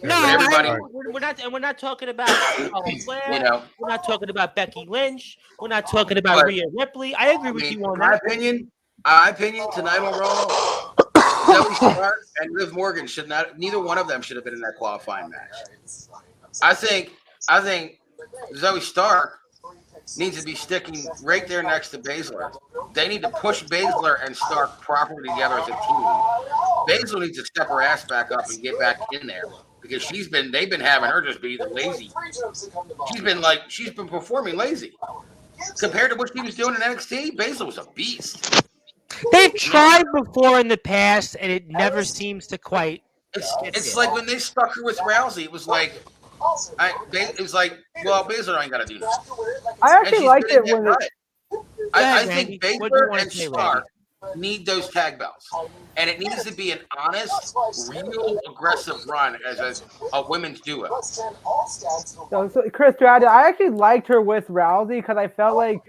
No, everybody, we're not talking about Flair. you know, We're not talking about Becky Lynch. We're not talking about Rhea Ripley. I agree with you on my that. opinion, tonight on Raw, Zoe Stark and Liv Morgan should not. Neither one of them should have been in that qualifying match. I think Zoe Stark needs to be sticking right there next to Baszler. They need to push Baszler and Stark properly together as a team. Baszler needs to step her ass back up and get back in there because they've been having her just be lazy. She's been performing lazy. Compared to what she was doing in NXT, Baszler was a beast. They've tried before in the past, and it never seems to quite. It's like when they stuck her with Rousey, it was like, well, Baszler ain't got to do that. I actually liked it when I think Baszler and Stark need those tag belts, and it needs to be an honest, real aggressive run as a women's duo. So Chris, I actually liked her with Rousey because I felt like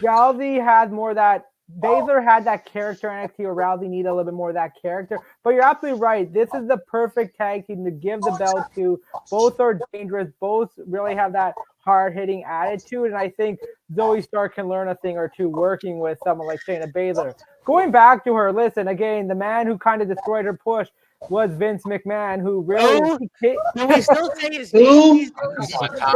Rousey had more that. Baszler had that character in NXT, or Rousey needed a little bit more of that character. But you're absolutely right. This is the perfect tag team to give the belt to. Both are dangerous. Both really have that hard-hitting attitude. And I think Zoe Stark can learn a thing or two working with someone like Shayna Baszler. Going back to her, listen, again, the man who kind of destroyed her push was Vince McMahon, who really... Can we still say his name?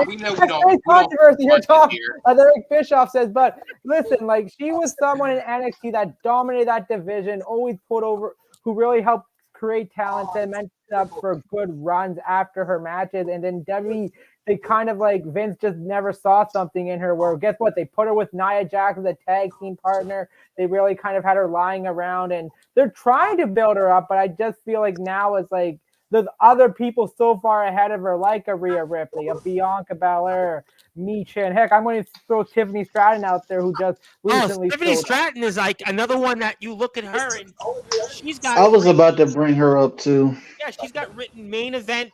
We know we don't. Controversy you're talking. Eric Bischoff says, but listen, like she was someone in NXT that dominated that division, always put over, who really helped create talent and meant up for good runs after her matches. And then WWE, they kind of like Vince just never saw something in her where guess what? They put her with Nia Jax as a tag team partner. They really kind of had her lying around and they're trying to build her up, but I just feel like now it's like there's other people so far ahead of her, like a Rhea Ripley, a Bianca Belair, Micha, and heck, I'm going to throw Tiffany Stratton out there, who just recently. Tiffany Stratton is like another one that you look at her and she's got. I was about to bring her up too. Yeah, she's got written main event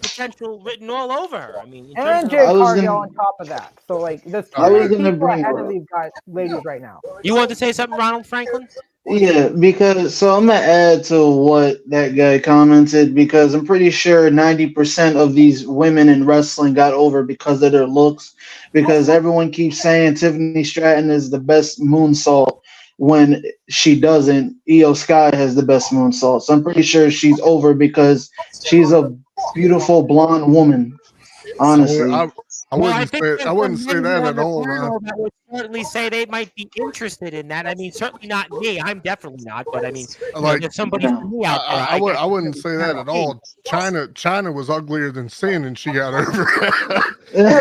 potential written all over her. I mean, and Jade Cargill on top of that. So like, there's two people ahead of these ladies right now. You want to say something, Ronald Franklin? Yeah, because I'm gonna add to what that guy commented because I'm pretty sure 90% of these women in wrestling got over because of their looks. Because everyone keeps saying Tiffany Stratton is the best moonsault when she doesn't. Io Sky has the best moonsault, so I'm pretty sure she's over because she's a beautiful blonde woman. Honestly. I wouldn't say that at all. That would certainly say they might be interested in that. I mean, certainly not me. I'm definitely not. But I mean, like there's somebody for me out there. I wouldn't say that at all. China was uglier than sin, and she got over it.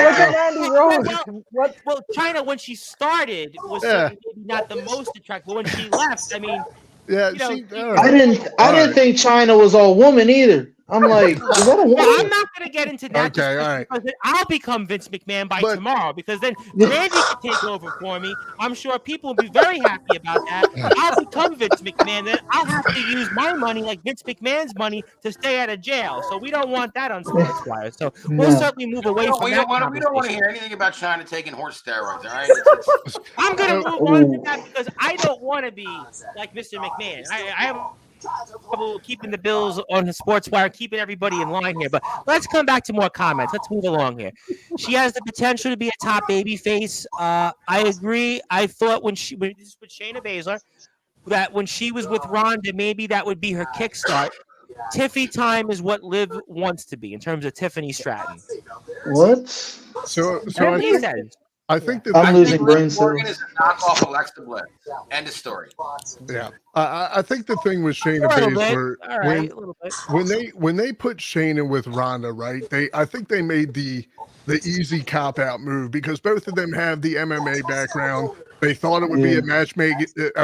Well, China when she started was maybe not the most attractive. But when she left, I mean, I didn't think China was all woman either. I'm like, is that a woman? I'm not going to get into that. Okay, all right. I'll become Vince McMahon by tomorrow because then Randy can take over for me. I'm sure people will be very happy about that. I'll become Vince McMahon. Then I'll have to use my money, like Vince McMahon's money, to stay out of jail. So we don't want that on Sportswire. So we'll certainly move away from that. We don't want to hear anything about China taking horse steroids, all right? I'm going to move on to that because I don't want to be like Mr. McMahon. I am trouble keeping the Bills on the Sportswire, keeping everybody in line here. But let's come back to more comments. Let's move along here. She has the potential to be a top baby face. I agree. I thought when this is with Shayna Baszler, that when she was with Ronda, maybe that would be her kickstart. Tiffy time is what Liv wants to be in terms of Tiffany Stratton. What? So I think that I'm losing brain cells. Morgan is a knockoff Alexa Bliss. End of story. Yeah, I think the thing with Shayna Baszler, when they put Shayna with Ronda, right? I think they made the easy cop out move because both of them have the MMA background. They thought it would be a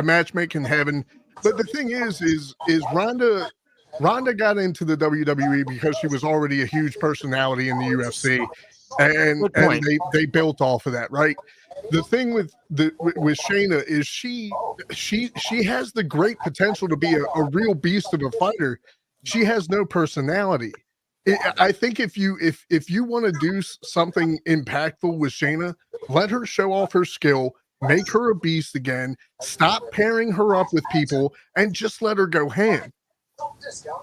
matchmaking heaven. But the thing is Ronda got into the WWE because she was already a huge personality in the UFC. And they built off of that, right? The thing with Shayna is she has the great potential to be a real beast of a fighter. She has no personality. I think if you want to do something impactful with Shayna, let her show off her skill, make her a beast again, stop pairing her up with people, and just let her go ham.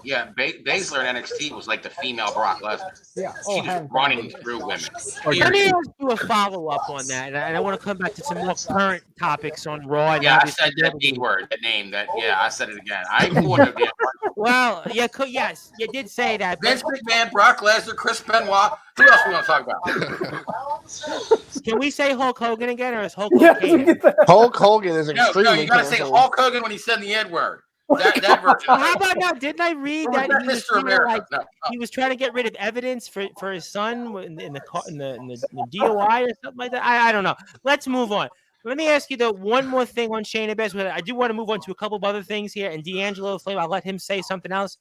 Yeah, Baszler in NXT was like the female Brock Lesnar. Yeah. She was running through women. Let me ask you a follow-up on that, and I want to come back to some more current topics on Raw. And Yeah, I said that D word, that name. I said it again. I quoted it. Well, yeah, yes, you did say that. Vince McMahon, Brock Lesnar, Chris Benoit. Who else we want to talk about? Can we say Hulk Hogan again, or is Hulk Hogan? Hulk Hogan is extremely. No, you got to say Hulk Hogan when he said the N word. That version. Well, how about now? Didn't I read that he was, he was trying to get rid of evidence for his son in the DOI or something like that? I don't know. Let's move on. Let me ask you though one more thing on Shayna Baszler. I do want to move on to a couple of other things here, and D'Angelo Flame, I'll let him say something else.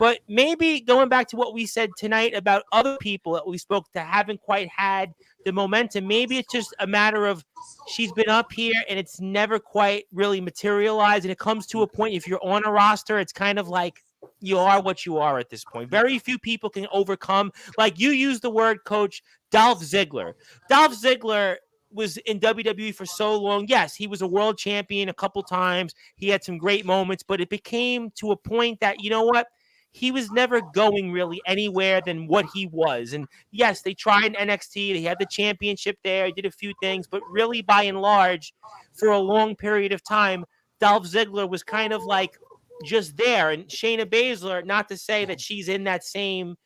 But maybe going back to what we said tonight about other people that we spoke to haven't quite had the momentum. Maybe it's just a matter of she's been up here and it's never quite really materialized. And it comes to a point, if you're on a roster, it's kind of like you are what you are at this point. Very few people can overcome, like you used the word, Coach, Dolph Ziggler. Dolph Ziggler was in WWE for so long. Yes, he was a world champion a couple times. He had some great moments, but it became to a point that, you know what? He was never going really anywhere than what he was. And yes, they tried in NXT. They had the championship there. He did a few things, but really by and large, for a long period of time, Dolph Ziggler was kind of like just there. And Shayna Baszler, not to say that she's in that same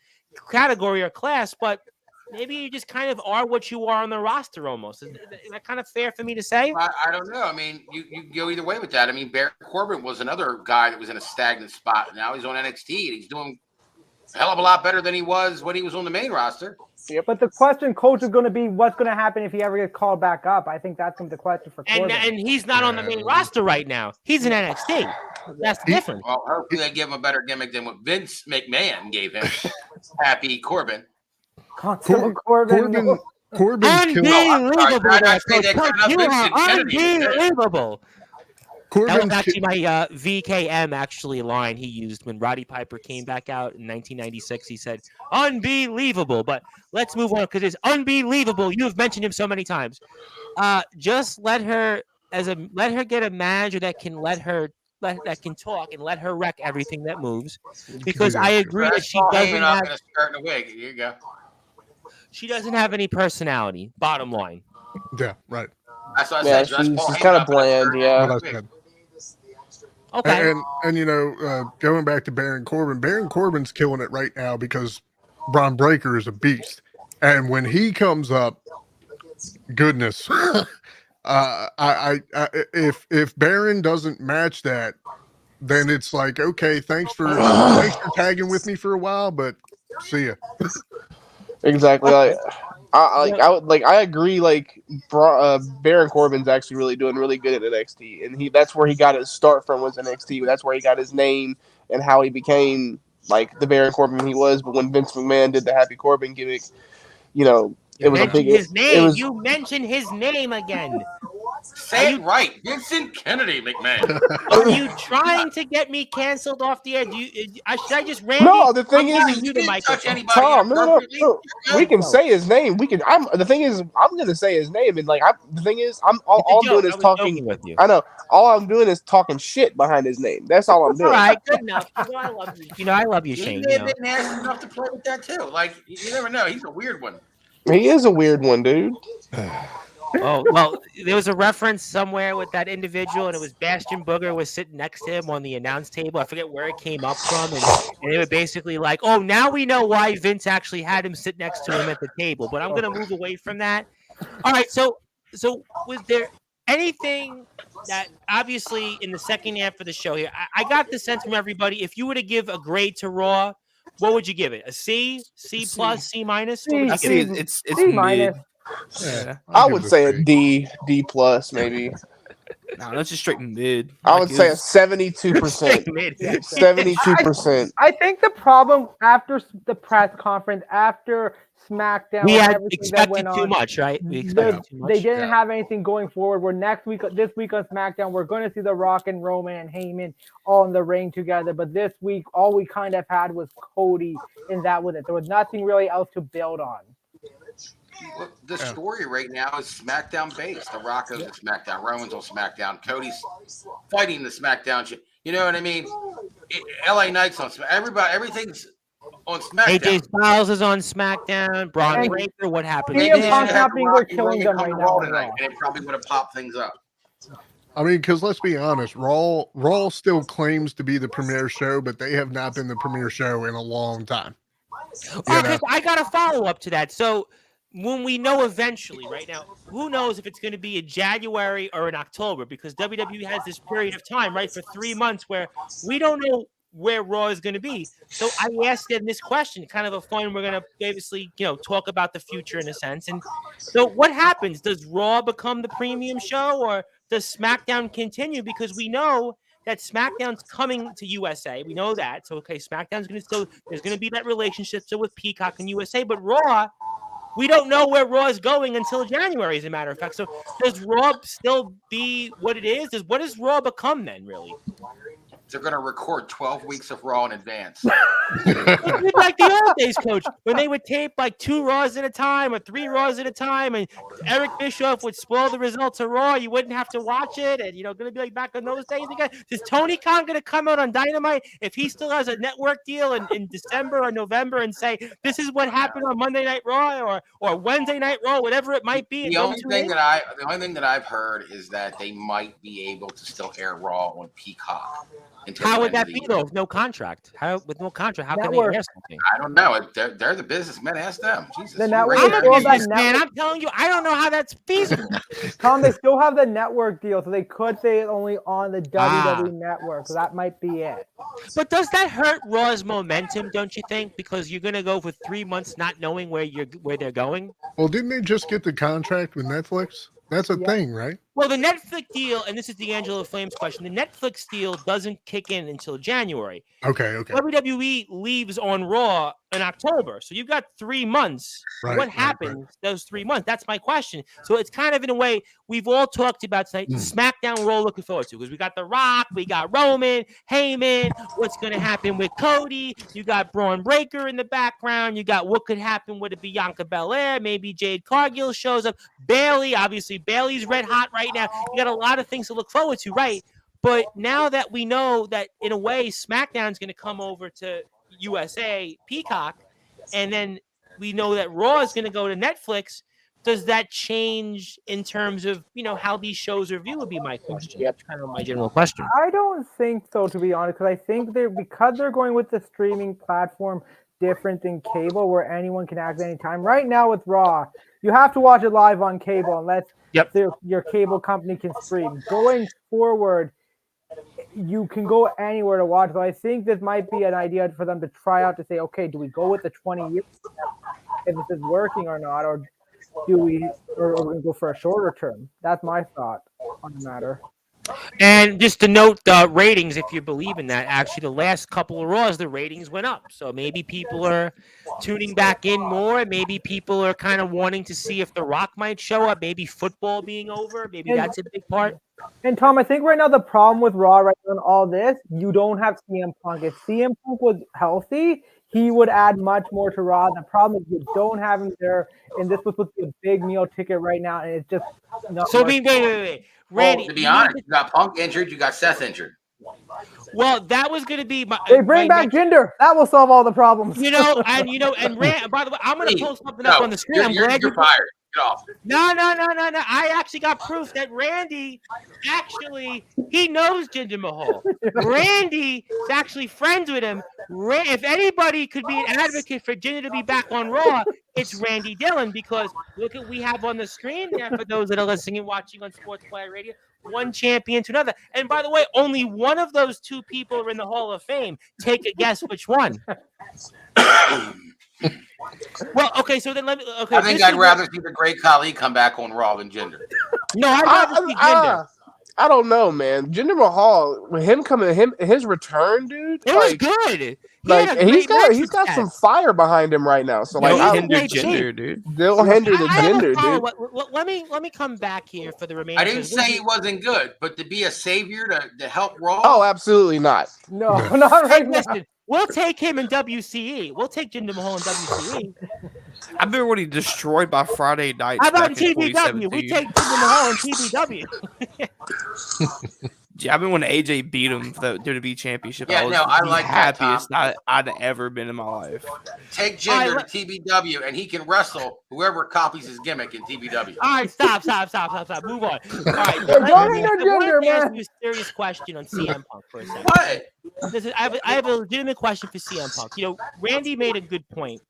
category or class, but maybe you just kind of are what you are on the roster almost. Is that kind of fair for me to say? I don't know. I mean, you go either way with that. I mean, Baron Corbin was another guy that was in a stagnant spot. Now he's on NXT and he's doing a hell of a lot better than he was when he was on the main roster. Yeah, but the question, Coach, is going to be what's going to happen if he ever gets called back up. I think that's the question for Corbin. And he's not on the main roster right now. He's in NXT. That's different. Well, hopefully they give him a better gimmick than what Vince McMahon gave him. Happy Corbin. Corbin's unbelievable. Unbelievable. That was actually my VKM line he used when Roddy Piper came back out in 1996. He said, unbelievable. But let's move on because it's unbelievable. You have mentioned him so many times. Just let her get a manager that can that can talk and let her wreck everything that moves. Because I agree that she doesn't have a skirt and a wig. Here you go. She doesn't have any personality, bottom line. Yeah, right. That's what I said. She's kind of bland, yeah. Okay. And you know, going back to Baron Corbin's killing it right now because Braun Breaker is a beast. And when he comes up, goodness, if Baron doesn't match that, then it's like, okay, thanks for tagging with me for a while, but see ya. Exactly. I agree. Like Baron Corbin's actually really doing really good at NXT, and that's where he got his start from was NXT. That's where he got his name and how he became like the Baron Corbin he was. But when Vince McMahon did the Happy Corbin gimmick, you know, it was a big. You mentioned his name again. Say it right, Vincent Kennedy McMahon. Are you trying to get me canceled off the air? Should I just Randy? No, the thing is, you the microphone. Tom, no. We can say his name. We can. The thing is, I'm gonna say his name, and like, the thing is, all I'm doing is talking with you. I know. All I'm doing is talking shit behind his name. That's all I'm doing. All right, good enough. I love you. I love you, Shane. He's been nasty enough to play with that too. Like you never know. He's a weird one. He is a weird one, dude. Oh, well, there was a reference somewhere with that individual, and it was Bastion Booger was sitting next to him on the announce table. I forget where it came up from, and they were basically like, oh, now we know why Vince actually had him sit next to him at the table. But I'm going to move away from that. All right, so was there anything that obviously in the second half of the show here, I got the sense from everybody, if you were to give a grade to Raw, what would you give it? A C, C plus, C minus? It's C minus. Yeah, I would say a D plus, maybe. No, that's just straight mid. I would say a 72%. 72%. I think the problem after the press conference, after SmackDown, we had expected too much, right? We expected too much. They didn't have anything going forward. Where this week on SmackDown, we're going to see The Rock and Roman and Heyman all in the ring together. But this week, all we kind of had was Cody, and that was it. There was nothing really else to build on. Well, the story right now is SmackDown based. The Rock goes to SmackDown, Roman's on SmackDown, Cody's fighting the SmackDown. You know what I mean? LA Knight's on SmackDown. Everything's on SmackDown. AJ Styles is on SmackDown. Braun And Breaker, what happened? CM Maybe they Punk's should have not being Rocky their killing Reigns gun come right to now Raw on tonight, Raw. and it probably would have popped things up. I mean, because let's be honest, Raw still claims to be the premier show, but they have not been the premier show in a long time. Okay, I got a follow up to that. So when we know eventually, right now, who knows if it's going to be in January or in October? Because WWE has this period of time, right, for 3 months where we don't know where Raw is going to be. So I asked them this question, kind of a fun. We're going to obviously, talk about the future in a sense. And so, what happens? Does Raw become the premium show, or does SmackDown continue? Because we know that SmackDown's coming to USA. We know that. So, okay, SmackDown's going to still. There's going to be that relationship still with Peacock and USA, but Raw. We don't know where Raw is going until January, as a matter of fact. So does Raw still be what it is? What does Raw become then, really? They're going to record 12 weeks of Raw in advance. It's like the old days, Coach, when they would tape like 2 Raws at a time or 3 Raws at a time, and Eric Bischoff would spoil the results of Raw. You wouldn't have to watch it, and going to be like back in those days again. Is Tony Khan going to come out on Dynamite if he still has a network deal in December or November and say this is what happened on Monday Night Raw or Wednesday Night Raw, whatever it might be? The only thing that I've heard is that they might be able to still air Raw on Peacock. How would that be though? With no contract? With no contract, how can they air something? I don't know. They're the businessmen. Ask them. Jesus. The network I'm a businessman. I'm telling you, I don't know how that's feasible. Tom, they still have the network deal, so they could say it only on the WWE network. So that might be it. But does that hurt Raw's momentum? Don't you think? Because you're going to go for 3 months not knowing where they're going. Well, didn't they just get the contract with Netflix? That's a thing, right? Well, the Netflix deal, and this is the Angela Flames question, the Netflix deal doesn't kick in until January. Okay. WWE leaves on Raw in October. So you've got 3 months. What happens those 3 months? That's my question. So it's kind of in a way we've all talked about tonight. SmackDown, we're all looking forward to because we got The Rock, we got Roman, Heyman, what's going to happen with Cody. You got Braun Breaker in the background. You got what could happen with a Bianca Belair. Maybe Jade Cargill shows up. Bayley, obviously, Bayley's red hot right now. You got a lot of things to look forward to, right? But now that we know that, in a way, SmackDown's going to come over to USA, Peacock, and then we know that Raw is going to go to Netflix, does that change in terms of, how these shows are viewed would be my question. That's kind of my general question. I don't think so, to be honest, because I think because they're going with the streaming platform different than cable where anyone can act anytime. Right now with Raw, you have to watch it live on cable unless your cable company can stream. Going forward, you can go anywhere to watch. So I think this might be an idea for them to try out to say, okay, do we go with the 20 years if this is working or not, or do we go for a shorter term? That's my thought on the matter. And just to note the ratings, if you believe in that, actually the last couple of Raws, the ratings went up. So maybe people are tuning back in more. Maybe people are kind of wanting to see if The Rock might show up. Maybe football being over. Maybe that's a big part. And Tom, I think right now the problem with Raw right now and all this, you don't have CM Punk. If CM Punk was healthy, he would add much more to Raw. The problem is you don't have him there, and this was supposed to be a big meal ticket right now, and it's just not. So wait. Randy, to be honest, you got Punk injured, you got Seth injured. Well, that was going to be my. They bring back Jinder. That will solve all the problems. And Rand. By the way, I'm going to post something up on the screen. I'm glad you're fired. Get off. No. I actually got proof that Randy he knows Jinder Mahal. Randy is actually friends with him. If anybody could be an advocate for Jinder to be back on Raw, it's Randy Dillon, because look at we have on the screen there for those that are listening and watching on Sportzwire Radio. One champion to another. And by the way, only one of those 2 people are in the Hall of Fame. Take a guess which one. Well, okay, so then let me. Okay, I think I'd rather see the Great Khali come back on Raw than Jinder. No, I'd rather see Jinder. I don't know, man. Jinder Mahal, with him coming, his return, dude. It was good. He's got some fire behind him right now. So don't hinder Jinder, dude. They'll hinder the Jinder, dude. Let me come back here for the remainder. I didn't say he wasn't good, but to be a savior to help Raw. Oh, absolutely not. No, not right now. Listen, we'll take him in WCE. We'll take Jinder Mahal in WCE. I've been already destroyed by Friday night. How about in TBW? We take Jinder Mahal in TBW. I mean, when AJ beat him for the WWE Championship, Yeah, I was I the like that, happiest Tom. I'd ever been in my life. Take Jinder to TBW, and he can wrestle whoever copies his gimmick in TBW. All right, stop. Move on. All right, Hey, don't I intergender, wanted to ask man. you a serious question on CM Punk for a second. What? I have a legitimate question for CM Punk. You know, Randy made a good point.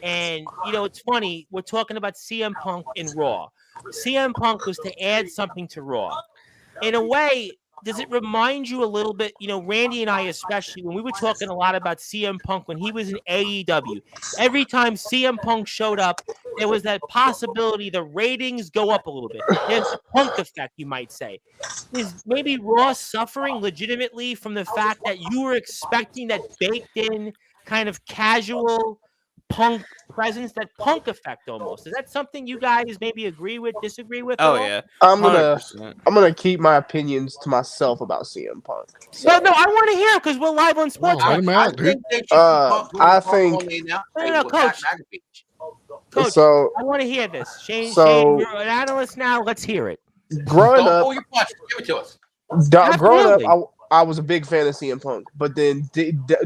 And, you know, it's funny. We're talking about CM Punk in Raw. CM Punk was to add something to Raw. In a way, does it remind you a little bit, you know, Randy and I especially, when we were talking a lot about CM Punk when he was in AEW, every time CM Punk showed up, there was that possibility the ratings go up a little bit. There's the Punk effect, you might say. Is maybe Raw suffering legitimately from the fact that you were expecting that baked-in kind of casual Punk presence, that Punk effect almost? Is that something you guys maybe agree with, disagree with? Oh, at all? yeah. I'm 100%. gonna keep my opinions to myself about CM Punk. So, No, I want to hear because we're live on Well, Sports. let him I out, dude. think they should I think- No, Coach. Coach, so I want to hear this. Shane, So- you're an analyst now. Let's hear it. growing Don't up, pull your punch. Give it to us. growing up, Absolutely. I was a big fan of CM Punk, but then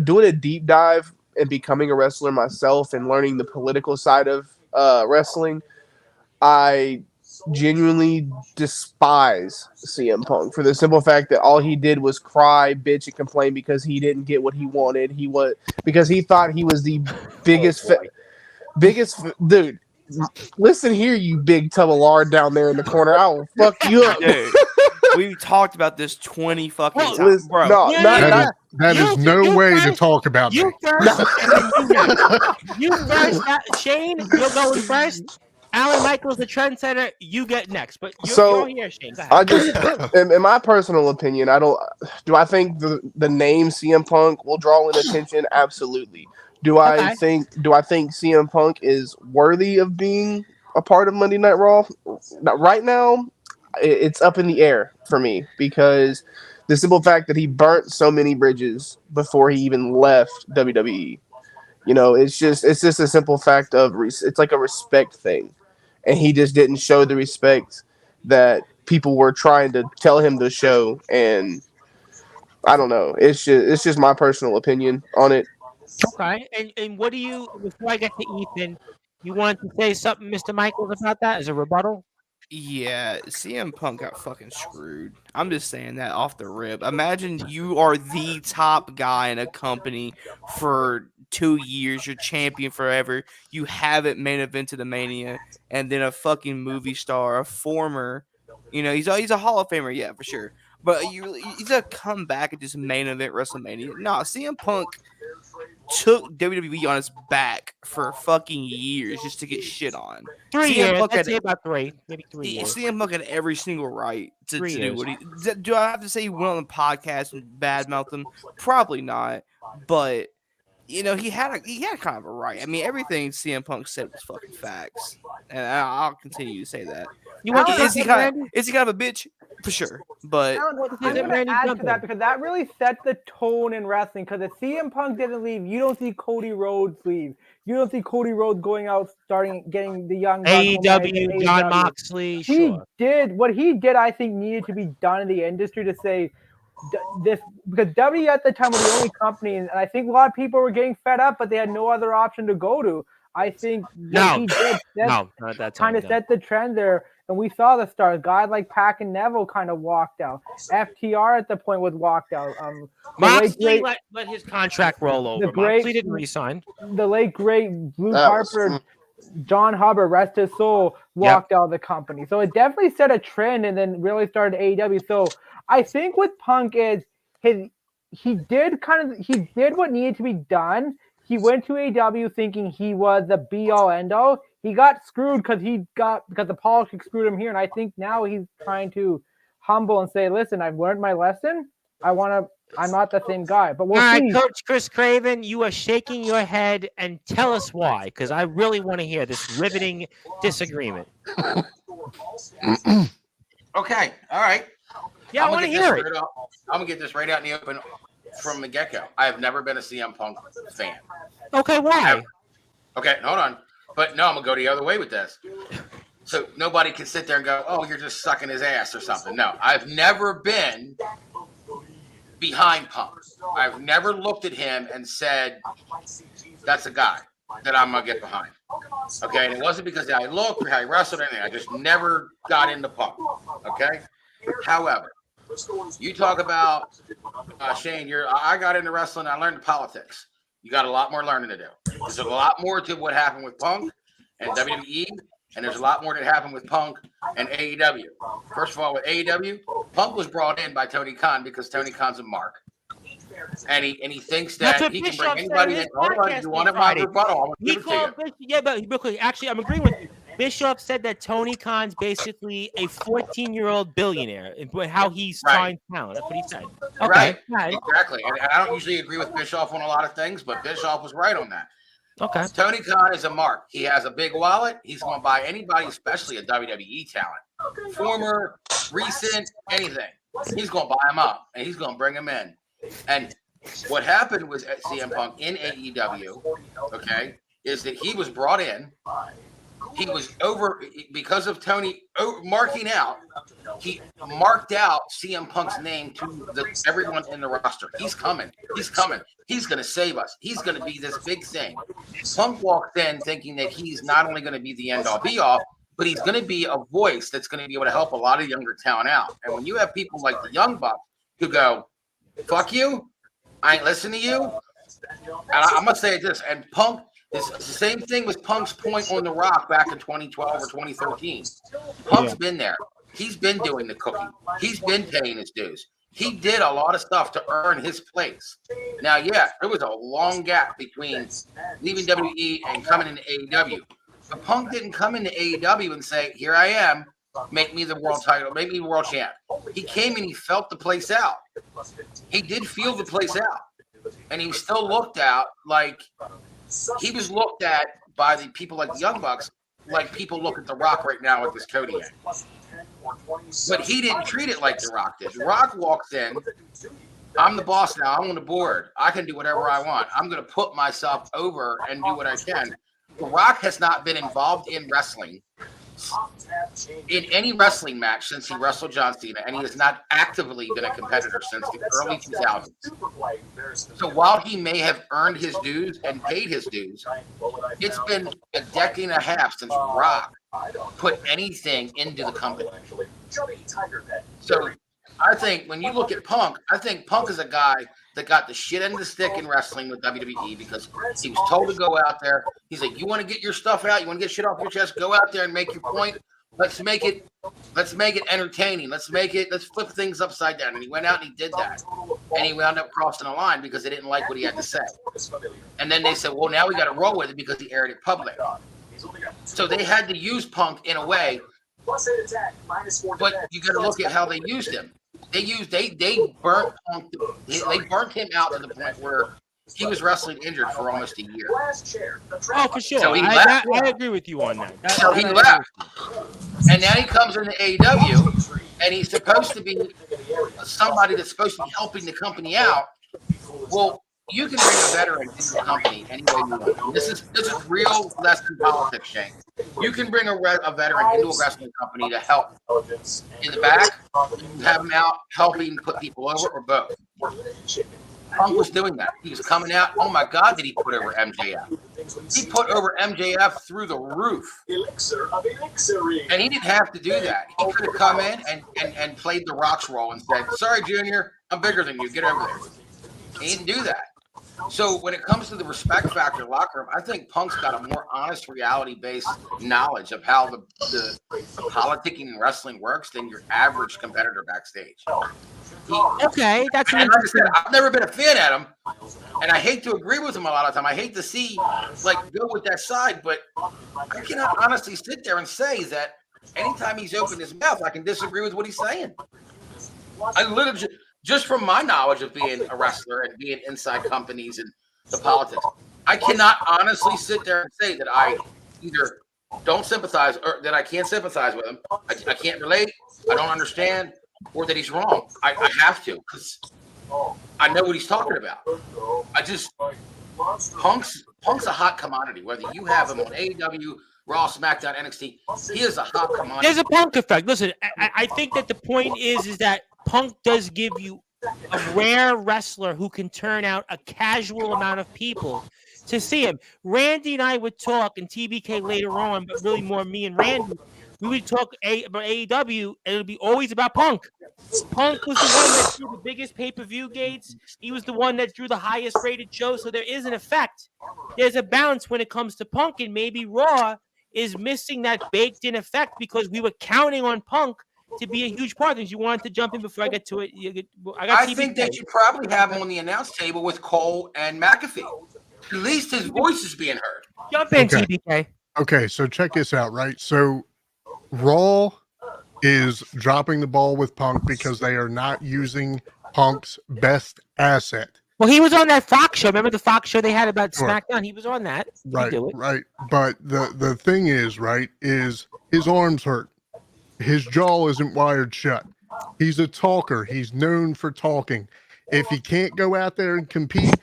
doing a deep dive and becoming a wrestler myself and learning the political side of wrestling, I genuinely despise CM Punk for the simple fact that all he did was cry, bitch, and complain because he didn't get what he wanted. Because he thought he was the biggest, dude. Listen here, you big tub of lard down there in the corner. I will fuck you up. Dude, we talked about this 20 fucking Well, times, bro. No, Yeah, That is no you way to first. talk about You me. first, and then you next. You first, Shane. You're going first. Alan Michaels, the trendsetter. You get next, but you're here, Shane. Go ahead. I just, in my personal opinion, I think the name CM Punk will draw in attention? Absolutely. Do I think CM Punk is worthy of being a part of Monday Night Raw? Right now, it's up in the air for me because the simple fact that he burnt so many bridges before he even left WWE. You know, it's just a simple fact of it's like a respect thing, and he just didn't show the respect that people were trying to tell him to show. And I don't know. It's just my personal opinion on it. Okay, and what do you? Before I get to Ethan, you want to say something, Mr. Michaels, about that as a rebuttal? Yeah, CM Punk got fucking screwed. I'm just saying that off the rip. Imagine you are the top guy in a company for 2 years, you're champion forever, you haven't main evented the Mania, and then a fucking movie star, a former, you know, he's a Hall of Famer, yeah, for sure. But he's gonna come back and just main event WrestleMania. No, CM Punk took WWE on his back for fucking years just to get shit on. 3 CM years. Punk I'd had- say about 3, maybe 3 years. CM Punk had every single right to 3 do years. what he. Do I have to say he went on the podcast and badmouth him? Probably not, but you know he had kind of a right. I mean, everything CM Punk said was fucking facts, and I'll continue to say that. You want to Is say he something, Randy? is he kind of a bitch for sure? But I'm Is it going to Randy add to Jumping? that because that really set the tone in wrestling. Because if CM Punk didn't leave, you don't see Cody Rhodes leave. You don't see Cody Rhodes going out, getting the young Bucks AEW, John AEW. Moxley, He sure. did what he did. I think needed to be done in the industry to say this, because W at the time was the only company, and I think a lot of people were getting fed up, but they had no other option to go to. I think what he did No, not that time. kind of set the trend there, and we saw the stars. Guys like Pac and Neville kind of walked out. FTR at the point was walked out. Moxley let his contract roll over. Moxley didn't resign. The late great Luke Harper, John Hubbard, rest his soul, walked out of the company. So it definitely set a trend, and then really started AEW. So I think with Punk is he did what needed to be done. He went to AEW thinking he was the be all end all. He got screwed because the politics screwed him here, and I think now he's trying to humble and say, "Listen, I've learned my lesson. I'm not the same guy." But we'll see. All right, Coach Chris Craven, you are shaking your head, and tell us why, because I really want to hear this riveting disagreement. Okay, all right. Yeah, I want to hear it. I'm gonna get this right out in the open from the get-go. I have never been a CM Punk fan. Okay, why? Okay, hold on. But no, I'm gonna go the other way with this. So nobody can sit there and go, "Oh, you're just sucking his ass" or something. No, I've never been behind Punk. I've never looked at him and said, that's a guy that I'm going to get behind. Okay, and it wasn't because I looked or how he wrestled or anything. I just never got into Punk. Okay? However, you talk about, Shane, I got into wrestling, I learned politics. You got a lot more learning to do. There's a lot more to what happened with Punk and WWE, and there's a lot more that happened with Punk and AEW. First of all, with AEW, Punk was brought in by Tony Khan because Tony Khan's a mark. And he thinks that he can bring anybody in. You want my rebuttal? He called but real quick, actually, I'm agreeing with you. Bischoff said that Tony Khan's basically a 14-year-old billionaire. How he's signed talent. That's what he said. Okay. Right. Exactly. And I don't usually agree with Bischoff on a lot of things, but Bischoff was right on that. Okay. Tony Khan is a mark. He has a big wallet. He's going to buy anybody, especially a WWE talent. Former, recent, anything. He's going to buy them up, and he's going to bring them in. And what happened was at CM Punk in AEW, okay, is that he was brought in. He was over because of Tony marking out. He marked out CM Punk's name to everyone in the roster. He's coming. He's coming. He's going to save us. He's going to be this big thing. Punk walked in thinking that he's not only going to be the end-all, be-all, but he's going to be a voice that's going to be able to help a lot of younger talent out. And when you have people like the Young Bucks who go, fuck you, I ain't listening to you. And I'm going to say this, and Punk, it's the same thing with Punk's point on The Rock back in 2012 or 2013. Punk's been there. He's been doing the cooking. He's been paying his dues. He did a lot of stuff to earn his place. Now, yeah, there was a long gap between leaving WWE and coming into AEW. But Punk didn't come into AEW and say, here I am, make me the world title, make me world champ. He came and he felt the place out. He did feel the place out. And he still looked out like he was looked at by the people like the Young Bucks, like people look at The Rock right now with this Kodiak. But he didn't treat it like The Rock did. The Rock walks in, I'm the boss now, I'm on the board, I can do whatever I want. I'm going to put myself over and do what I can. The Rock has not been involved in wrestling in any wrestling match since he wrestled John Cena, and he has not actively been a competitor since the early 2000s. So while he may have earned his dues and paid his dues, it's been a decade and a half since Rock put anything into the company. So I think when you look at Punk, I think Punk is a guy that got the shit end of the stick in wrestling with WWE because he was told to go out there. He's like, you want to get your stuff out? You want to get shit off your chest? Go out there and make your point. Let's make it entertaining. Let's flip things upside down. And he went out and he did that. And he wound up crossing the line because they didn't like what he had to say. And then they said, well, now we got to roll with it because he aired it public. So they had to use Punk in a way. But you got to look at how they used him. They burnt Punk. They burnt him out to the point where he was wrestling injured for almost a year. Oh, for sure. So I agree with you on that. So he left. And now he comes into AEW, and he's supposed to be somebody that's supposed to be helping the company out. Well, you can bring a veteran into the company any way you want. This is real less than politics, Shane. You can bring a veteran into a wrestling company to help in the back, have him out helping put people over, or both. Punk was doing that. He was coming out. Oh my God, did he put over MJF? He put over MJF through the roof. And he didn't have to do that. He could have come in and played the Rock's role and said, sorry, Junior, I'm bigger than you. Get over there. He didn't do that. So when it comes to the respect factor locker room, I think Punk's got a more honest, reality-based knowledge of how the politicking and wrestling works than your average competitor backstage. Okay, that's and like I said, I've never been a fan at him, and I hate to agree with him a lot of time. I hate to see go with that side, but I cannot honestly sit there and say that anytime he's opened his mouth, I can disagree with what he's saying. I literally just from my knowledge of being a wrestler and being inside companies and the politics, I cannot honestly sit there and say that I either don't sympathize or that I can't sympathize with him. I can't relate. I don't understand, or that he's wrong. I have to because I know what he's talking about. Punk's a hot commodity. Whether you have him on AEW, Raw, SmackDown, NXT, he is a hot commodity. There's a Punk effect. Listen, I think that the point is that Punk does give you a rare wrestler who can turn out a casual amount of people to see him. Randy and I would talk, and TBK later on, but really more me and Randy. We would talk about AEW, and it would be always about Punk. Punk was the one that drew the biggest pay-per-view gates. He was the one that drew the highest rated show. So there is an effect. There's a balance when it comes to Punk, and maybe Raw is missing that baked-in effect because we were counting on Punk to be a huge part. Things you wanted to jump in before I get to it. I think they should probably have him on the announce table with Cole and McAfee. At least his voice is being heard. Jump in, Okay. TBK. Okay, so check this out, right? So Raw is dropping the ball with Punk because they are not using Punk's best asset. Well, he was on that Fox show. Remember the Fox show they had about Sure. SmackDown? He was on that. He could do it. Right. But the thing is, right, is his arms hurt. His jaw isn't wired shut. He's a talker. He's known for talking. If he can't go out there and compete,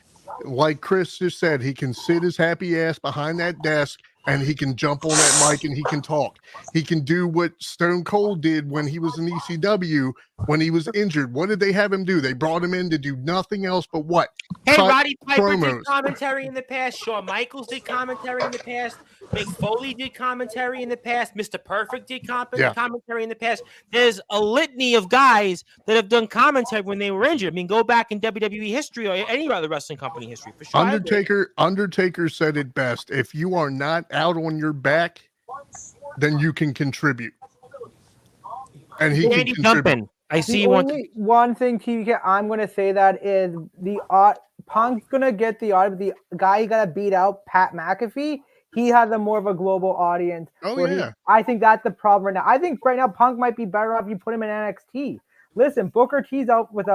like Chris just said, he can sit his happy ass behind that desk and he can jump on that mic and he can talk. He can do what Stone Cold did when he was in ECW when he was injured. What did they have him do? They brought him in to do nothing else but what? Hey, Cut Roddy Piper promos. did commentary in the past. Shawn Michaels did commentary in the past. Mick Foley did commentary in the past. Mr. Perfect did commentary in the past. There's a litany of guys that have done commentary when they were injured. I mean, go back in WWE history or any other wrestling company history for sure. Undertaker said it best. If you are not out on your back, then you can contribute. And he Randy, can jump contribute. in. I see The you want. only one thing TBK I'm going to say that is the Punk's going to get the audience. The guy he got to beat out, Pat McAfee, he has a more of a global audience. Oh, yeah. I think that's the problem right now. I think right now Punk might be better off if you put him in NXT. Listen, Booker T's out with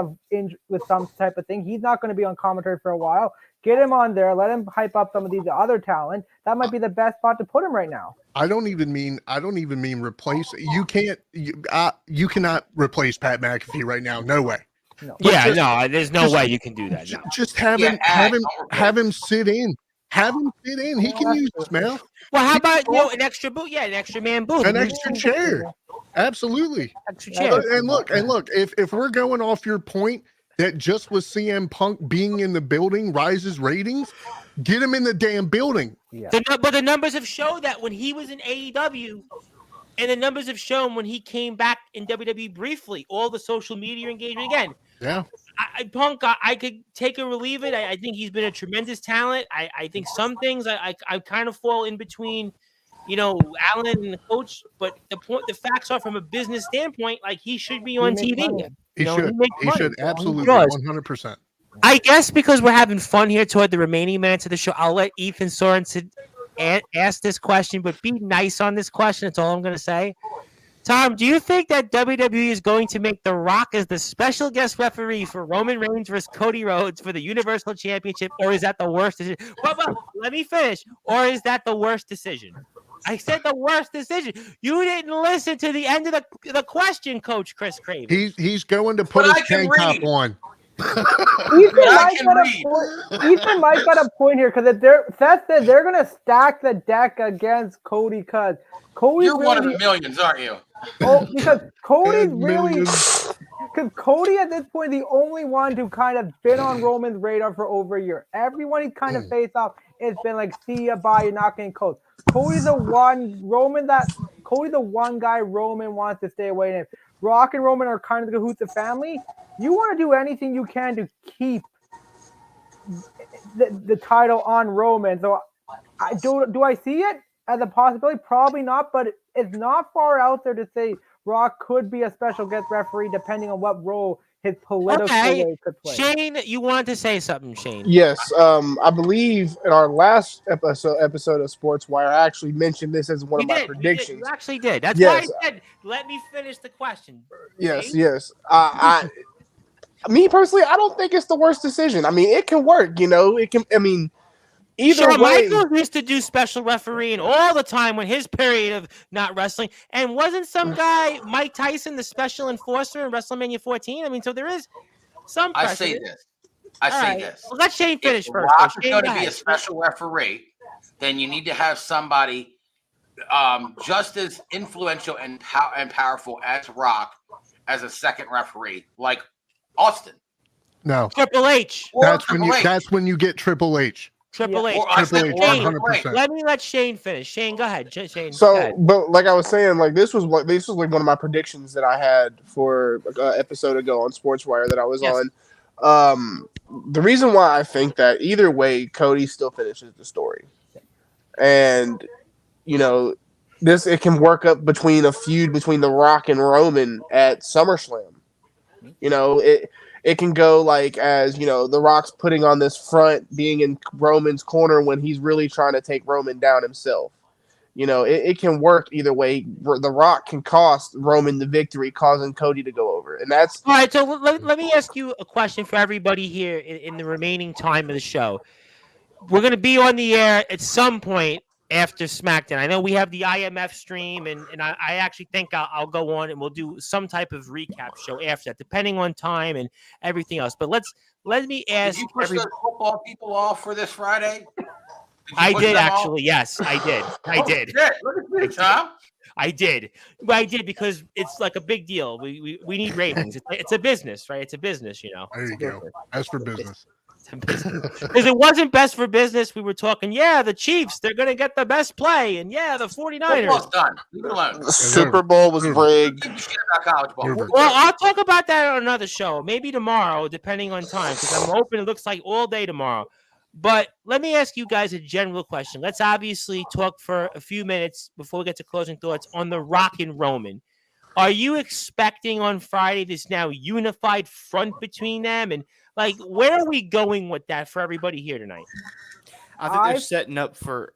some type of thing. He's not going to be on commentary for a while. Get him on there. Let him hype up some of these other talent. That might be the best spot to put him right now. I don't even mean replace. You cannot replace Pat McAfee right now. No way. No. There's no way you can do that. No. Just have him sit in. Have him sit in. He can use this, man. Well, how about an extra booth? Yeah, an extra man booth, An extra chair. Absolutely. extra chair. And look, if we're going off your point that just with CM Punk being in the building rises ratings, get him in the damn building. Yeah. But the numbers have shown that when he was in AEW, and the numbers have shown when he came back in WWE briefly, all the social media engagement again. Yeah. Punk, I could take it or leave it. I think he's been a tremendous talent. I think some things I kind of fall in between, Alan and the coach. But the facts are, from a business standpoint, like he should be on TV. He should absolutely 100%. I guess because we're having fun here toward the remaining minutes of the show, I'll let Ethan Sorensen ask this question, but be nice on this question. That's all I'm going to say. Tom, do you think that WWE is going to make The Rock as the special guest referee for Roman Reigns versus Cody Rhodes for the Universal Championship, or is that the worst decision? But let me finish. Or is that the worst decision? I said the worst decision. You didn't listen to the end of the question, Coach Chris Craven. He's going to put his tank top on. Ethan might got a point here because Seth said they're going to stack the deck against Cody because Cody's You're one of the millions, aren't you? Oh, because Cody's really because Cody at this point the only one to kind of been on Roman's radar for over a year. Everyone he's kind of faced off, it's been like, see ya, bye, you're not getting close. Cody's the one guy Roman wants to stay away. And if Rock and Roman are kind of the Cahoots of family, you want to do anything you can to keep the title on Roman. So do I see it as a possibility? Probably not, but it's not far out there to say Rock could be a special guest referee depending on what role his political way could play. Shane, you wanted to say something, Shane. Yes, I believe in our last episode of Sportswire, I actually mentioned this as one of my predictions. You actually did. That's why I said, let me finish the question. Yes. Me personally, I don't think it's the worst decision. I mean, it can work, it can, either Shawn way. Michaels used to do special refereeing all the time when his period of not wrestling. And wasn't some guy, Mike Tyson, the special enforcer in WrestleMania 14? I mean, so there is some precedent. I say this. Well, let Shane finish if first. Rock is going to be a special referee, then you need to have somebody just as influential and powerful as Rock as a second referee, like Austin. No, Triple H. Or that's when Triple H. that's when you get Triple H. Triple H. Or I Triple said H, or 100%. Triple H. Let me let Shane finish. Shane, go ahead. Shane, go So, ahead. but like I was saying, like this was like one of my predictions that I had for an episode ago on Sportswire that I was Yes. on. The reason why I think that either way, Cody still finishes the story, and you know, it can work up between a feud between The Rock and Roman at SummerSlam. You know, it can go like as The Rock's putting on this front, being in Roman's corner when he's really trying to take Roman down himself. It can work either way. The Rock can cost Roman the victory, causing Cody to go over, and that's all right. So let me ask you a question for everybody here in the remaining time of the show. We're going to be on the air at some point after SmackDown. I know we have the IMF stream, and I actually think I'll go on and we'll do some type of recap show after that, depending on time and everything else. But let me ask. Did you push those football people off for this Friday? I did actually. Yes, I did. I did. Shit. Look at you, Tom. I did. Well, I did because it's like a big deal. We need ratings. It's a business, right? It's a business, There you go. As for business. Because it wasn't best for business. We were talking, the Chiefs, they're going to get the best play. And the 49ers. Football's done. Leave it alone. the Super Bowl was rigged. Give a shit about college ball. Well, I'll talk about that on another show, maybe tomorrow, depending on time, because I'm open, it looks like all day tomorrow. But let me ask you guys a general question. Let's obviously talk for a few minutes before we get to closing thoughts on The Rock and Roman. Are you expecting on Friday this now unified front between them? And where are we going with that for everybody here tonight? I think they're setting up for.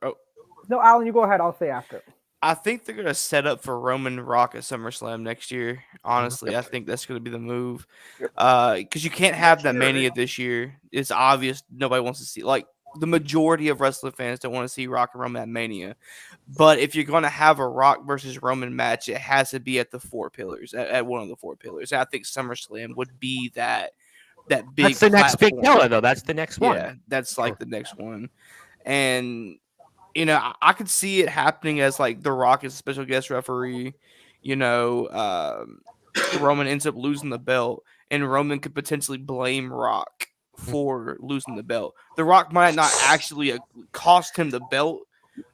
No, Alan, you go ahead. I'll say after. I think they're going to set up for Roman Rock at SummerSlam next year. Honestly, I think that's going to be the move. Because you can't have that Mania this year. It's obvious nobody wants to see. The majority of wrestling fans don't want to see Rock and Roman at Mania. But if you're going to have a Rock versus Roman match, it has to be at the four pillars, at one of the four pillars. And I think SummerSlam would be that big. That's the next big pillar, though. That's the next one. Yeah, that's the next one. And I could see it happening as The Rock is a special guest referee. Roman ends up losing the belt, and Roman could potentially blame Rock for losing the belt. The Rock might not actually cost him the belt,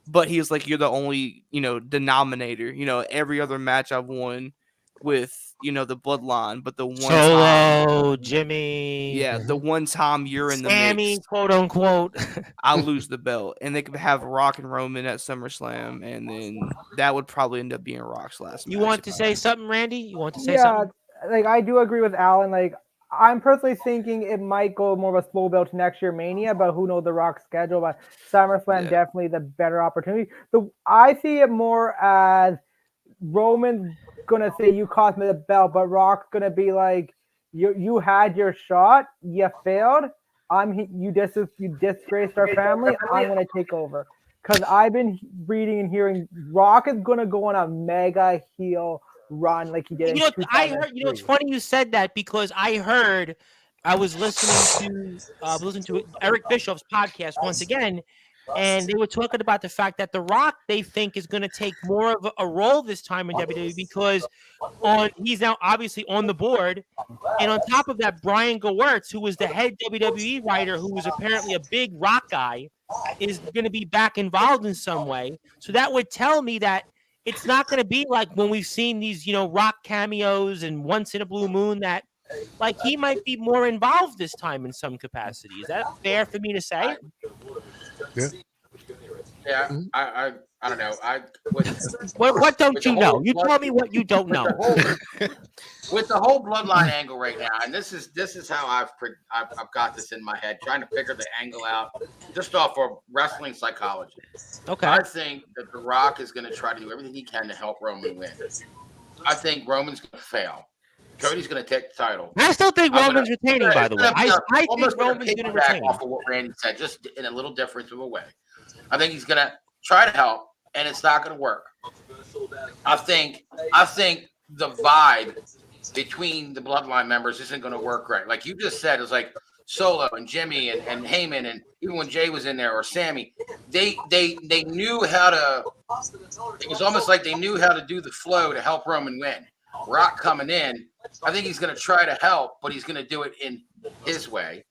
but he's like, you're the only denominator. Every other match I've won with the bloodline, but the one Solo, Jimmy, the one time you're in the Sammy, mix, quote unquote, I'll lose the belt. And they could have Rock and Roman at SummerSlam, and then that would probably end up being Rock's last match. You want to say something, Randy? You want to say something? I do agree with Alan. I'm personally thinking it might go more of a slow build to next year Mania, but who knows the Rock's schedule. But SummerSlam definitely the better opportunity. I see it more as Roman's gonna say you cost me the belt, but Rock's gonna be like, you had your shot, you failed. You disgraced our family. I'm gonna take over. Because I've been reading and hearing Rock is gonna go on a mega heel run like he did. I heard. It's funny you said that because I was listening to Eric Bischoff's podcast once again, and they were talking about the fact that The Rock they think is going to take more of a role this time in WWE because he's now obviously on the board, and on top of that, Brian Gewirtz, who was the head WWE writer, who was apparently a big Rock guy, is going to be back involved in some way. So that would tell me that it's not going to be like when we've seen these, Rock cameos and Once in a Blue Moon that, he might be more involved this time in some capacity. Is that fair for me to say? Yeah. I don't know. What don't you know? You tell me what you don't know. With the whole bloodline angle right now, and this is how I've got this in my head, trying to figure the angle out just off of wrestling psychology. Okay. I think that The Rock is going to try to do everything he can to help Roman win. I think Roman's going to fail. Cody's going to take the title. I still think Roman's retaining, by the way. I think Roman's going to retain. Off of what Randy said, just in a little different of a way. I think he's going to try to help, and it's not going to work. I think the vibe between the bloodline members isn't going to work right. Like you just said, it's like Solo and Jimmy and Heyman, and even when Jay was in there or Sammy, they knew how to. It was almost like they knew how to do the flow to help Roman win. Rock coming in, I think he's going to try to help, but he's going to do it in his way.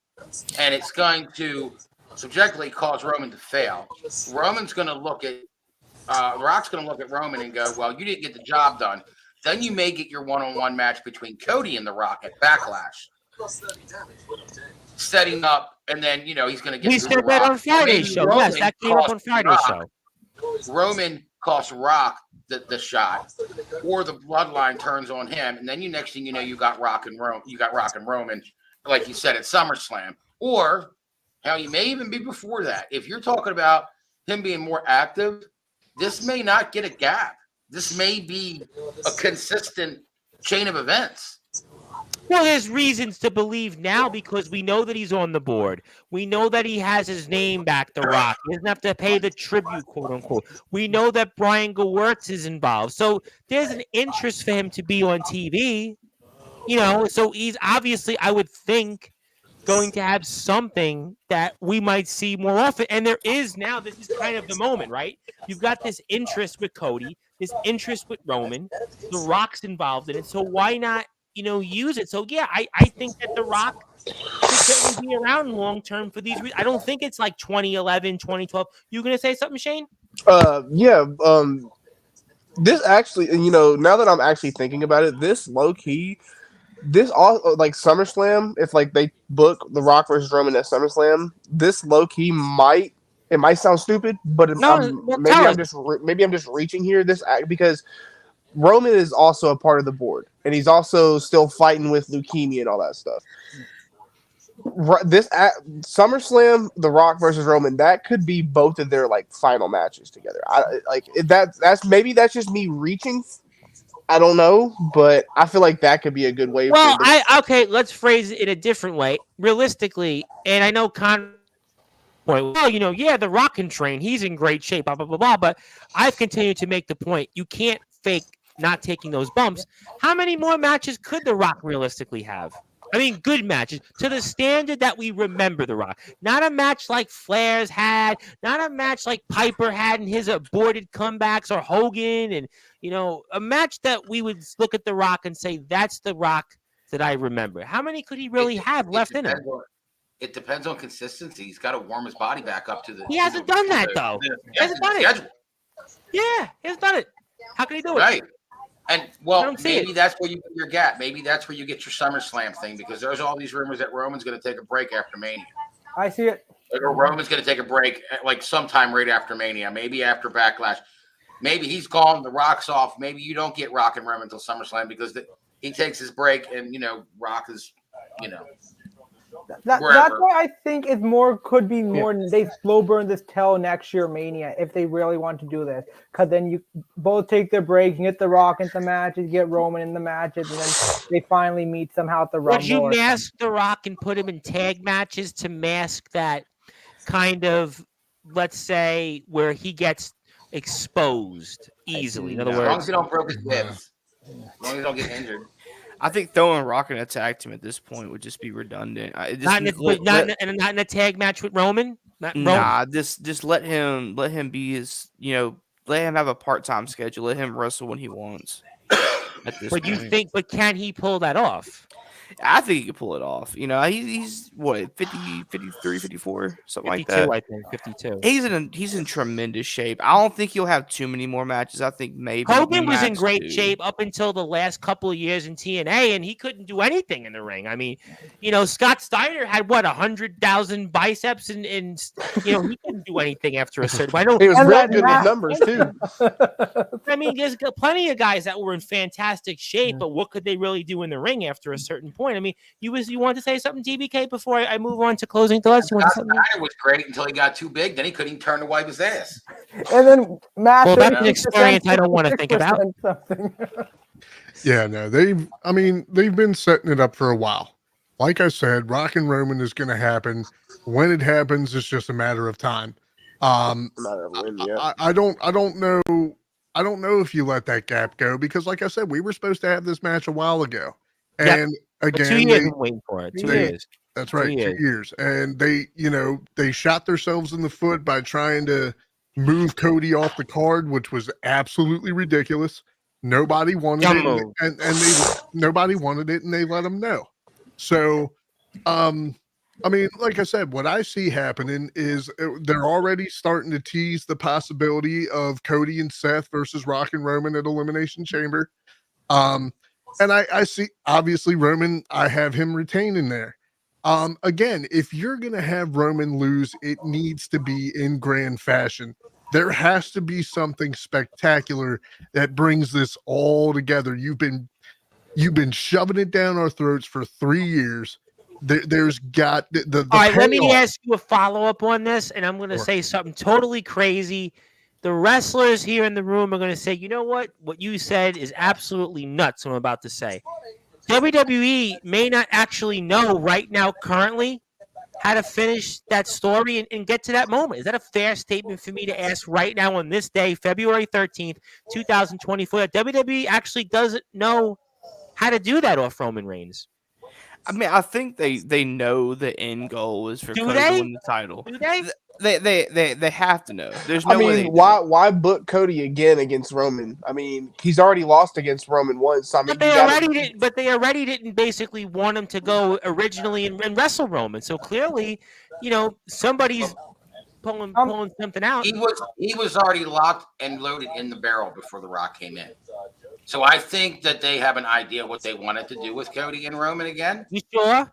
And it's going to subjectively cause Roman to fail. Roman's going to look at Rock's going to look at Roman and go, well, you didn't get the job done. Then you may get your one-on-one match between Cody and The Rock at Backlash. Setting up, and then, he's going to get. We said that on Friday's show. Yes, that came up on Friday's show. Roman costs Rock the shot, or the bloodline turns on him, and then next thing you know, you got Rock and Roman, like you said, at SummerSlam. Or hell, you may even be before that. If you're talking about him being more active, this may not get a gap. This may be a consistent chain of events. Well, there's reasons to believe now because we know that he's on the board. We know that he has his name back, The Rock. He doesn't have to pay the tribute, quote unquote. We know that Brian Gewirtz is involved. So there's an interest for him to be on TV. So he's obviously, I would think, going to have something that we might see more often. And there is now, this is kind of the moment, right? You've got this interest with Cody, this interest with Roman. The Rock's involved in it. So why not, use it? So, yeah, I think that The Rock should certainly be around long term for these reasons. I don't think it's like 2011, 2012. You going to say something, Shane? Yeah. This actually, now that I'm actually thinking about it, this low key, this all like SummerSlam. If like they book The Rock versus Roman at SummerSlam, this low key might sound stupid, but maybe I'm just reaching here. Because Roman is also a part of the board, and he's also still fighting with leukemia and all that stuff. This SummerSlam, The Rock versus Roman, that could be both of their like final matches together. That's just me reaching. I don't know, but I feel like that could be a good way. Well, let's phrase it in a different way. Realistically, and I know The Rock can train. He's in great shape, blah, blah, blah, blah. But I've continued to make the point, you can't fake not taking those bumps. How many more matches could The Rock realistically have? I mean, good matches to the standard that we remember The Rock. Not a match like Flair's had, not a match like Piper had in his aborted comebacks or Hogan. And, a match that we would look at The Rock and say, that's The Rock that I remember. How many could he really have left in him? It depends on consistency. He's got to warm his body back up to the. He hasn't done that, though. He hasn't done it. Yeah, he hasn't done it. How can he do it? Right. And, maybe that's where you get your gap. Maybe that's where you get your SummerSlam thing, because there's all these rumors that Roman's going to take a break after Mania. I see it. Or Roman's going to take a break like sometime right after Mania, maybe after Backlash. Maybe he's gone, The Rock's off. Maybe you don't get Rock and Roman until SummerSlam because he takes his break and, Rock is, That's why I think it could be more. They slow burn this till next year Mania if they really want to do this, because then you both take their break, you get The Rock in the matches, get Roman in the matches, and then they finally meet somehow at the Rumble. Would you mask The Rock and put him in tag matches to mask that kind of, let's say, where he gets exposed easily? In other words, as long as he don't break his ribs, as long as he don't get injured. I think throwing Rock in a tag team at this point would just be redundant. Not in a tag match with Roman. Just let him be his. Let him have a part-time schedule. Let him wrestle when he wants. But can he pull that off? I think he can pull it off. He's what, 50, 53, 54, something like that. 52, I think, 52. He's in tremendous shape. I don't think he'll have too many more matches. I think maybe Hogan was in great shape up until the last couple of years in TNA, and he couldn't do anything in the ring. I mean, Scott Steiner had 100,000 biceps, and he couldn't do anything after a certain point. He was real good with numbers too. I mean, there's plenty of guys that were in fantastic shape, but what could they really do in the ring after a certain point? I mean, you want to say something, TBK, before I move on to closing thoughts? Scott Steiner was great until he got too big. Then he couldn't even turn to wipe his ass. And then Matt, that's an experience I don't want to think about. Yeah, no, they've been setting it up for a while. Like I said, Rock and Roman is going to happen. When it happens, it's just a matter of time. I don't know if you let that gap go, because, like I said, we were supposed to have this match a while ago. And again, 2 years waiting for it. 2 years. That's right, 2 years. And they shot themselves in the foot by trying to move Cody off the card, which was absolutely ridiculous. Nobody wanted Dumb it, move. and nobody wanted it, and they let them know. So, I mean, like I said, what I see happening is they're already starting to tease the possibility of Cody and Seth versus Rock and Roman at Elimination Chamber. And I see, obviously, Roman, I have him retaining there. Again, if you're going to have Roman lose, it needs to be in grand fashion. There has to be something spectacular that brings this all together. You've been shoving it down our throats for 3 years. There's got the All right, let me payoff. ask you a follow-up on this, and I'm going to say something totally crazy. The wrestlers here in the room are going to say, you know what? What you said is absolutely nuts, I'm about to say. WWE may not actually know right now, currently, how to finish that story and get to that moment. Is that a fair statement for me to ask right now on this day, February 13th, 2024, that WWE actually doesn't know how to do that off Roman Reigns? I mean, I think they know the end goal is for Do Cody they? to win the title. Do they? They have to know. There's no I way. mean, why book Cody again against Roman? I mean, he's already lost against Roman once. I mean, But they already didn't basically want him to go originally and wrestle Roman. So clearly, somebody's pulling something out. He was already locked and loaded in the barrel before The Rock came in. So I think that they have an idea what they wanted to do with Cody and Roman again. You sure?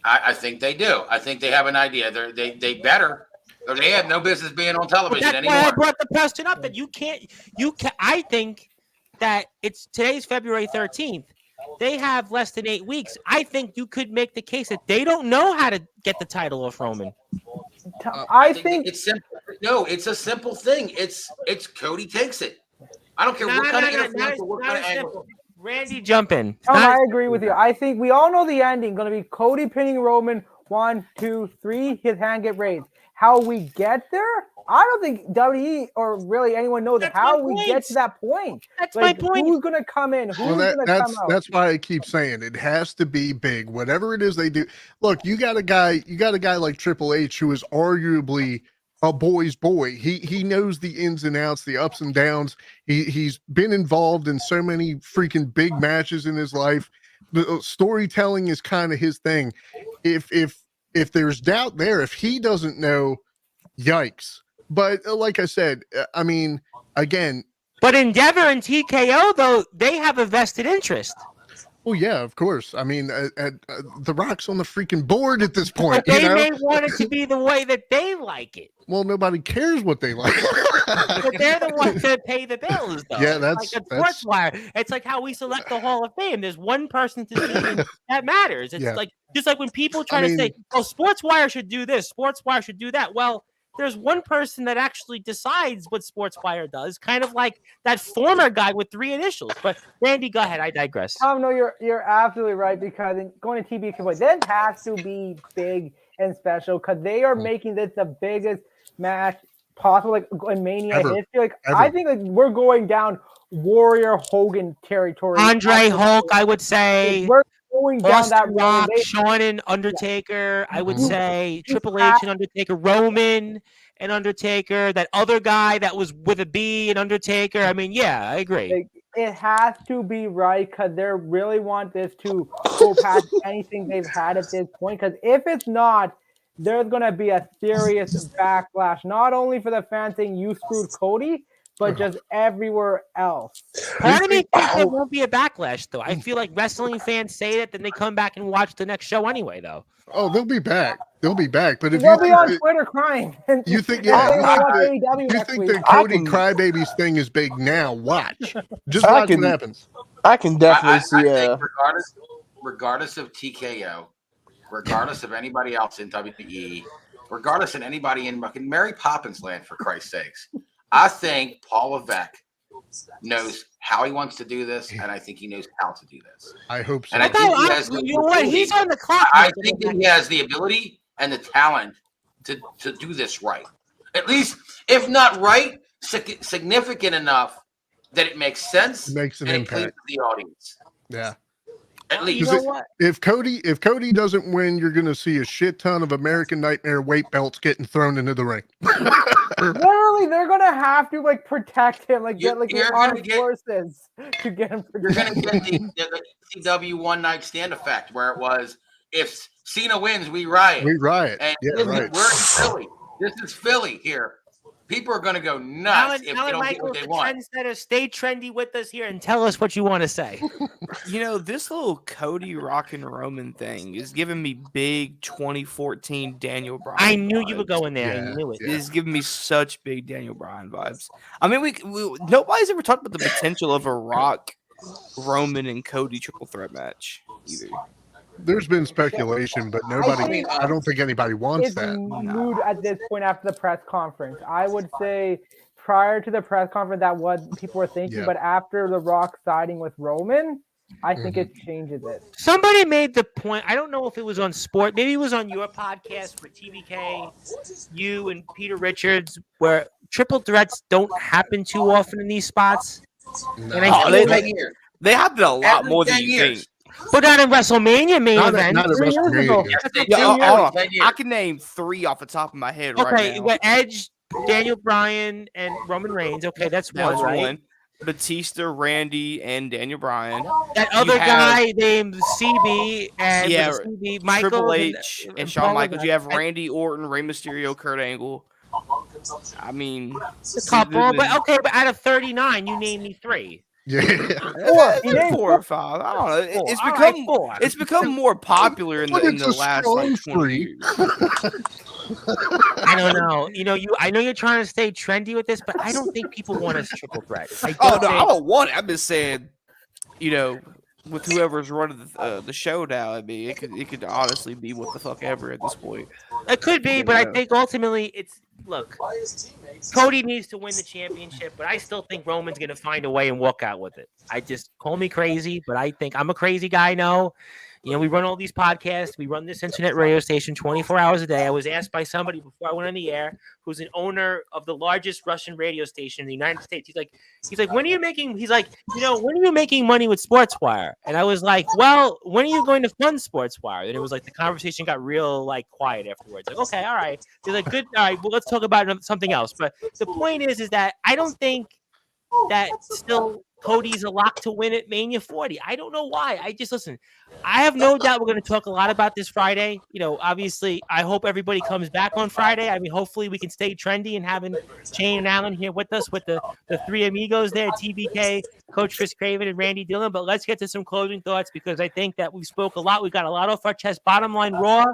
I think they do. I think they have an idea. They better. Or they have no business being on television That's anymore. why I brought the question up that you can't. I think that today's February 13th. They have less than 8 weeks. I think you could make the case that they don't know how to get the title off Roman. I think it's simple. No, it's a simple thing. It's Cody takes it. I don't care what kind of interference or what kind of angle. Randy, jump in. I agree with you. I think we all know the ending. Going to be Cody pinning Roman. 1, 2, 3. His hand get raised. How we get there? I don't think WWE or really anyone knows how we get to that point. That's my point. Who's going to come in? Who's going to come out? That's why I keep saying it has to be big. Whatever it is they do. Look, you got a guy like Triple H who is arguably a boy's boy. He knows the ins and outs, the ups and downs. He's been involved in so many freaking big matches in his life. The storytelling is kind of his thing. If there's doubt there, if he doesn't know, yikes. But like I said, I mean, again. But Endeavor and TKO, though, they have a vested interest. Well, yeah, of course. I mean, The Rock's on the freaking board at this point. But they may want it to be the way that they like it. Well, nobody cares what they like. But they're the ones that pay the bills, though. Yeah, that's like Sportzwire. It's like how we select the Hall of Fame. There's one person to see that matters. It's like just like when people try to say, "Oh, Sportswire should do this. Sportswire should do that." Well, there's one person that actually decides what Sportswire does, kind of like that former guy with 3 initials. But Randy, go ahead. I digress. Tom, no, you're absolutely right, because going to TBK, this has to be big and special because they are making this the biggest match possible, like in Mania history. Like I think we're going down Warrior Hogan territory. Andre Hulk, I would say. We're going down that road. Shawn and Undertaker, I would say. Triple H and Undertaker, Roman and Undertaker, that other guy that was with a B and Undertaker. I mean, yeah, I agree. It has to be right because they really want this to go past anything they've had at this point. Because if it's not, there's going to be a serious backlash, not only for the fans saying you screwed Cody, but just everywhere else. Part of me thinks there won't be a backlash, though. I feel like wrestling fans say that, then they come back and watch the next show anyway, though. Oh, they'll be back. They'll be back. But if they'll be on Twitter crying. You think, you think the Cody Crybabies thing is big now? Watch. Just watch what happens. I can definitely see. I think regardless of TKO, regardless of anybody else in WWE, regardless of anybody in Mary Poppins land, for Christ's sakes, I think Paul Levesque knows how he wants to do this, and I think he knows how to do this. I hope so. And I think he has he's on the clock. I think that he has the ability and the talent to do this right. At least, if not right, significant enough that it makes sense. It makes an impact to the audience. Yeah. At least. You know what? If Cody doesn't win, you're going to see a shit ton of American Nightmare weight belts getting thrown into the ring. Literally, they're gonna have to like protect him, like get like the You're gonna armed get- forces to get him You're going to protected. get the ECW one night stand effect where it was, if Cena wins, we riot. We riot. And Yeah, we're in right. Philly. This is Philly here. People are going to go nuts if they don't get Michael, what they the want. trendsetter, stay trendy with us here and tell us what you want to say. You know, this little Cody Rock and Roman thing is giving me big 2014 Daniel Bryan. I knew you were vibes. going there. Yeah. I knew it. It is giving me such big Daniel Bryan vibes. I mean, we nobody's ever talked about the potential of a Rock, Roman, and Cody triple threat match either. There's been speculation, but nobody. I don't think anybody wants It's that. mood at this point after the press conference. I would say prior to the press conference, that what people were thinking, Yeah. but after the Rock siding with Roman, I think it changes it. Somebody made the point. I don't know if it was on Sport. Maybe it was on your podcast for TVK, you and Peter Richards, where triple threats don't happen too often in these spots. And I Oh, feel they- like, They happen a lot Every more than 10 you years. think. but not in WrestleMania main Not event. at 3 years ago. WrestleMania. Yes, they Yeah, do. hold on. 10 years. I can name 3 off the top of my head right Okay, now. well, Edge, Daniel Bryan, and Roman Reigns. Okay, that's That one, was right? one. Batista, Randy, and Daniel Bryan. That You other have- guy named CB and Yeah, CB, Michael, Triple H and Shawn Paul Michaels. You have and Randy Orton, Rey Mysterio, Kurt Angle. I mean, a couple, but okay, but out of 39, you name me 3. Yeah. He named 4 or 5. I don't know. It's All become right, 4. it's become more popular in But the, in it's the a last like strong 20 three. years. I don't know. I know you're trying to stay trendy with this, but I don't think people want us triple threat. I Oh don't no, I think- don't want it. I'm just saying, with whoever's running the show now, I mean, it could honestly be what the fuck ever at this point. it could be, You but I know. think ultimately look. Cody needs to win the championship, but I still think Roman's gonna find a way and walk out with it. I just call me crazy, but I think I'm a crazy guy. No, we run all these podcasts, we run this internet radio station 24 hours a day. I was asked by somebody before I went on the air, who's an owner of the largest Russian radio station in the United States. He's like, when are you making? He's like, when are you making money with Sportswire? And I was like, well, when are you going to fund Sportswire? And it was like the conversation got real like quiet afterwards. Like, okay, all right. He's like, good, all right. Well, let's talk about something else. But the point is that I don't think that still Cody's a lock to win at Mania 40. I don't know why. Listen. I have no doubt we're going to talk a lot about this Friday. Obviously, I hope everybody comes back on Friday. I mean, hopefully we can stay trendy and having Shane and Alan here with us with the 3 amigos there, TBK, Coach Chris Craven, and Randy Dillon. But let's get to some closing thoughts because I think that we spoke a lot. We got a lot off our chest. Bottom line, Raw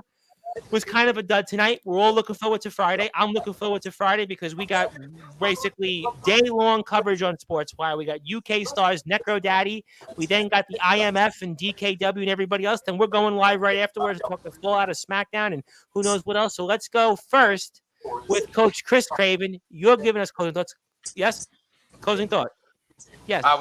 was kind of a dud tonight. We're all looking forward to Friday. I'm looking forward to Friday because we got basically day-long coverage on Sportswire. We got UK stars, Necro Daddy. We then got the IMF and DKW and everybody else. Then we're going live right afterwards to talk the fallout of SmackDown and who knows what else. So let's go first with Coach Chris Craven. You're giving us closing thoughts. Yes? Closing thought. Yes. I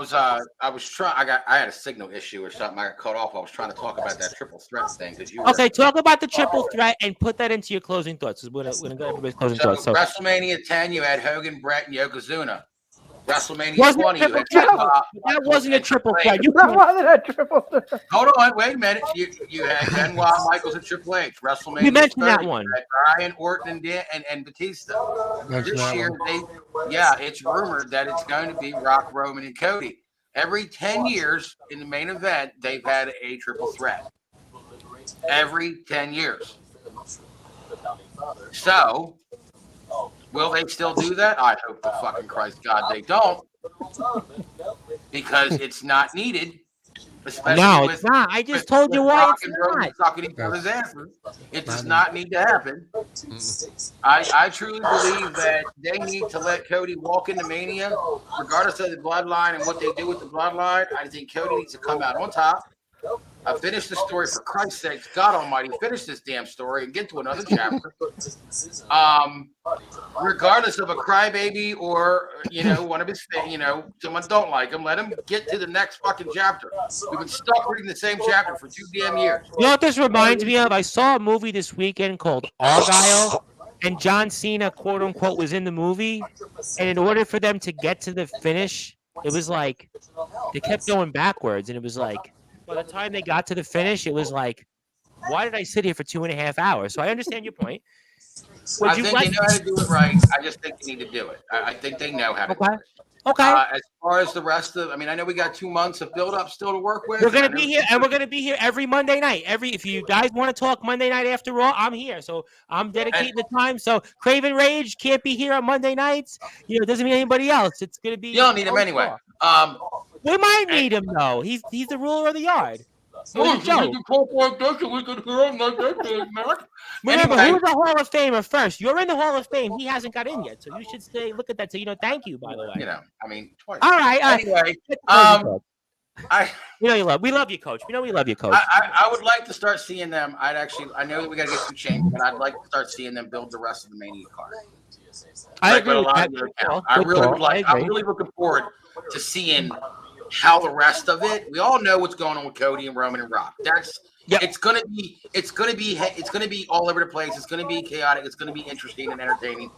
was trying. I had a signal issue or something. I got cut off. I was trying to talk about that triple threat thing because you. Okay, talk about the triple threat and put that into your closing thoughts. We're gonna go everybody's closing thoughts. So WrestleMania 10, you had Hogan, Brett, and Yokozuna. WrestleMania Wasn't 20, a you had triple threat. Benoit, That wasn't a and triple Triple H. threat. You That wasn't a triple threat. Hold on, wait a minute. You had Benoit, Michaels, and Triple H. WrestleMania. We mentioned 30, that one. You had Bryan, Orton, and Batista. That's This that year, one. it's rumored that it's going to be Rock, Roman, and Cody. Every 10 years in the main event, they've had a triple threat. Every 10 years. So, will they still do that? I hope the fucking Christ God they don't. Because it's not needed. Especially No, with, it's not. I just with- told you with why Rock it's and Roman not. sucking each other's asses. It does not need to happen. I truly believe that they need to let Cody walk into Mania, regardless of the bloodline and what they do with the bloodline. I think Cody needs to come out on top. Finish the story, for Christ's sake. God Almighty, finish this damn story and get to another chapter. Regardless of a crybaby or one of his, someone don't like him, let him get to the next fucking chapter. We've been stuck reading the same chapter for 2 damn years. You know what this reminds me of? I saw a movie this weekend called Argyle, and John Cena, quote unquote, was in the movie. And in order for them to get to the finish, it was like they kept going backwards. And it was like, by the time they got to the finish, it was like, why did I sit here for 2.5 hours? So I understand your point. I think they know how to do it right. I just think they need to do it. I think they know how to do it. Okay. As far as the rest of, I mean, I know we got 2 months of build-up still to work with. We're gonna be here, and we're gonna be here every Monday night. If you guys want to talk Monday night after Raw, I'm here. So I'm dedicating the time. So Craven Rage can't be here on Monday nights. It doesn't mean anybody else. It's gonna be. You don't need him anyway. We might need him though. He's the ruler of the yard. We can talk like this, and we can hear him like this, Mark. Remember, who's a Hall of Famer first? You're in the Hall of Fame. He hasn't got in yet, so you should say, look at that. So thank you, by the way. I mean, twice. All right. Anyway, we love you, Coach. We love you, Coach. I would like to start seeing them. I know that we got to get some change, but I'd like to start seeing them build the rest of the Mania card. I agree. I'm really looking forward to seeing how the rest of it. We all know what's going on with Cody and Roman and Rock. It's gonna be all over the place. It's gonna be chaotic. It's gonna be interesting and entertaining.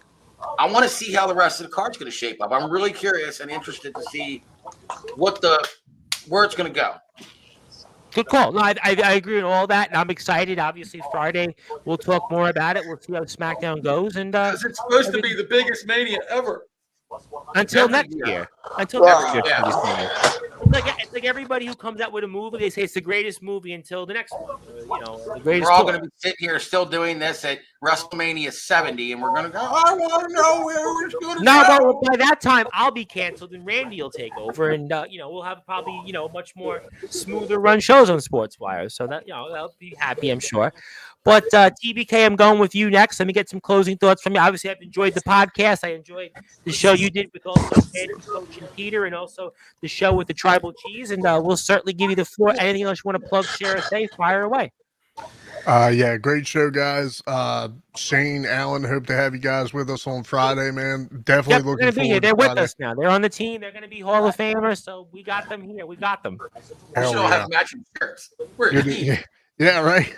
I want to see how the rest of the card's gonna shape up. I'm really curious and interested to see where it's gonna go. Good call. No, I agree with all that, and I'm excited. Obviously, Friday we'll talk more about it. We'll see how SmackDown goes, and because it's supposed to be the biggest Mania ever. Until next year. It's like everybody who comes out with a movie, they say it's the greatest movie until the next one. The greatest. We're all going to be sitting here still doing this at WrestleMania 70, and we're going to go, I want to know where it's going to go. But by that time, I'll be canceled, and Randy will take over, and we'll have probably much more smoother run shows on Sportswire. So that they'll be happy, I'm sure. But TBK, I'm going with you next. Let me get some closing thoughts from you. Obviously, I've enjoyed the podcast. I enjoyed the show you did with also Coach and Peter, and also the show with the Tribal Cheese. And we'll certainly give you the floor. Anything else you want to plug, share, or say, fire away. Great show, guys. Shane, Allen, hope to have you guys with us on Friday, man. Definitely looking forward to it. They're with us now. They're on the team. They're going to be Hall of Famers, so we got them here. We got them. We should all have matching shirts. We're a team. Yeah, right.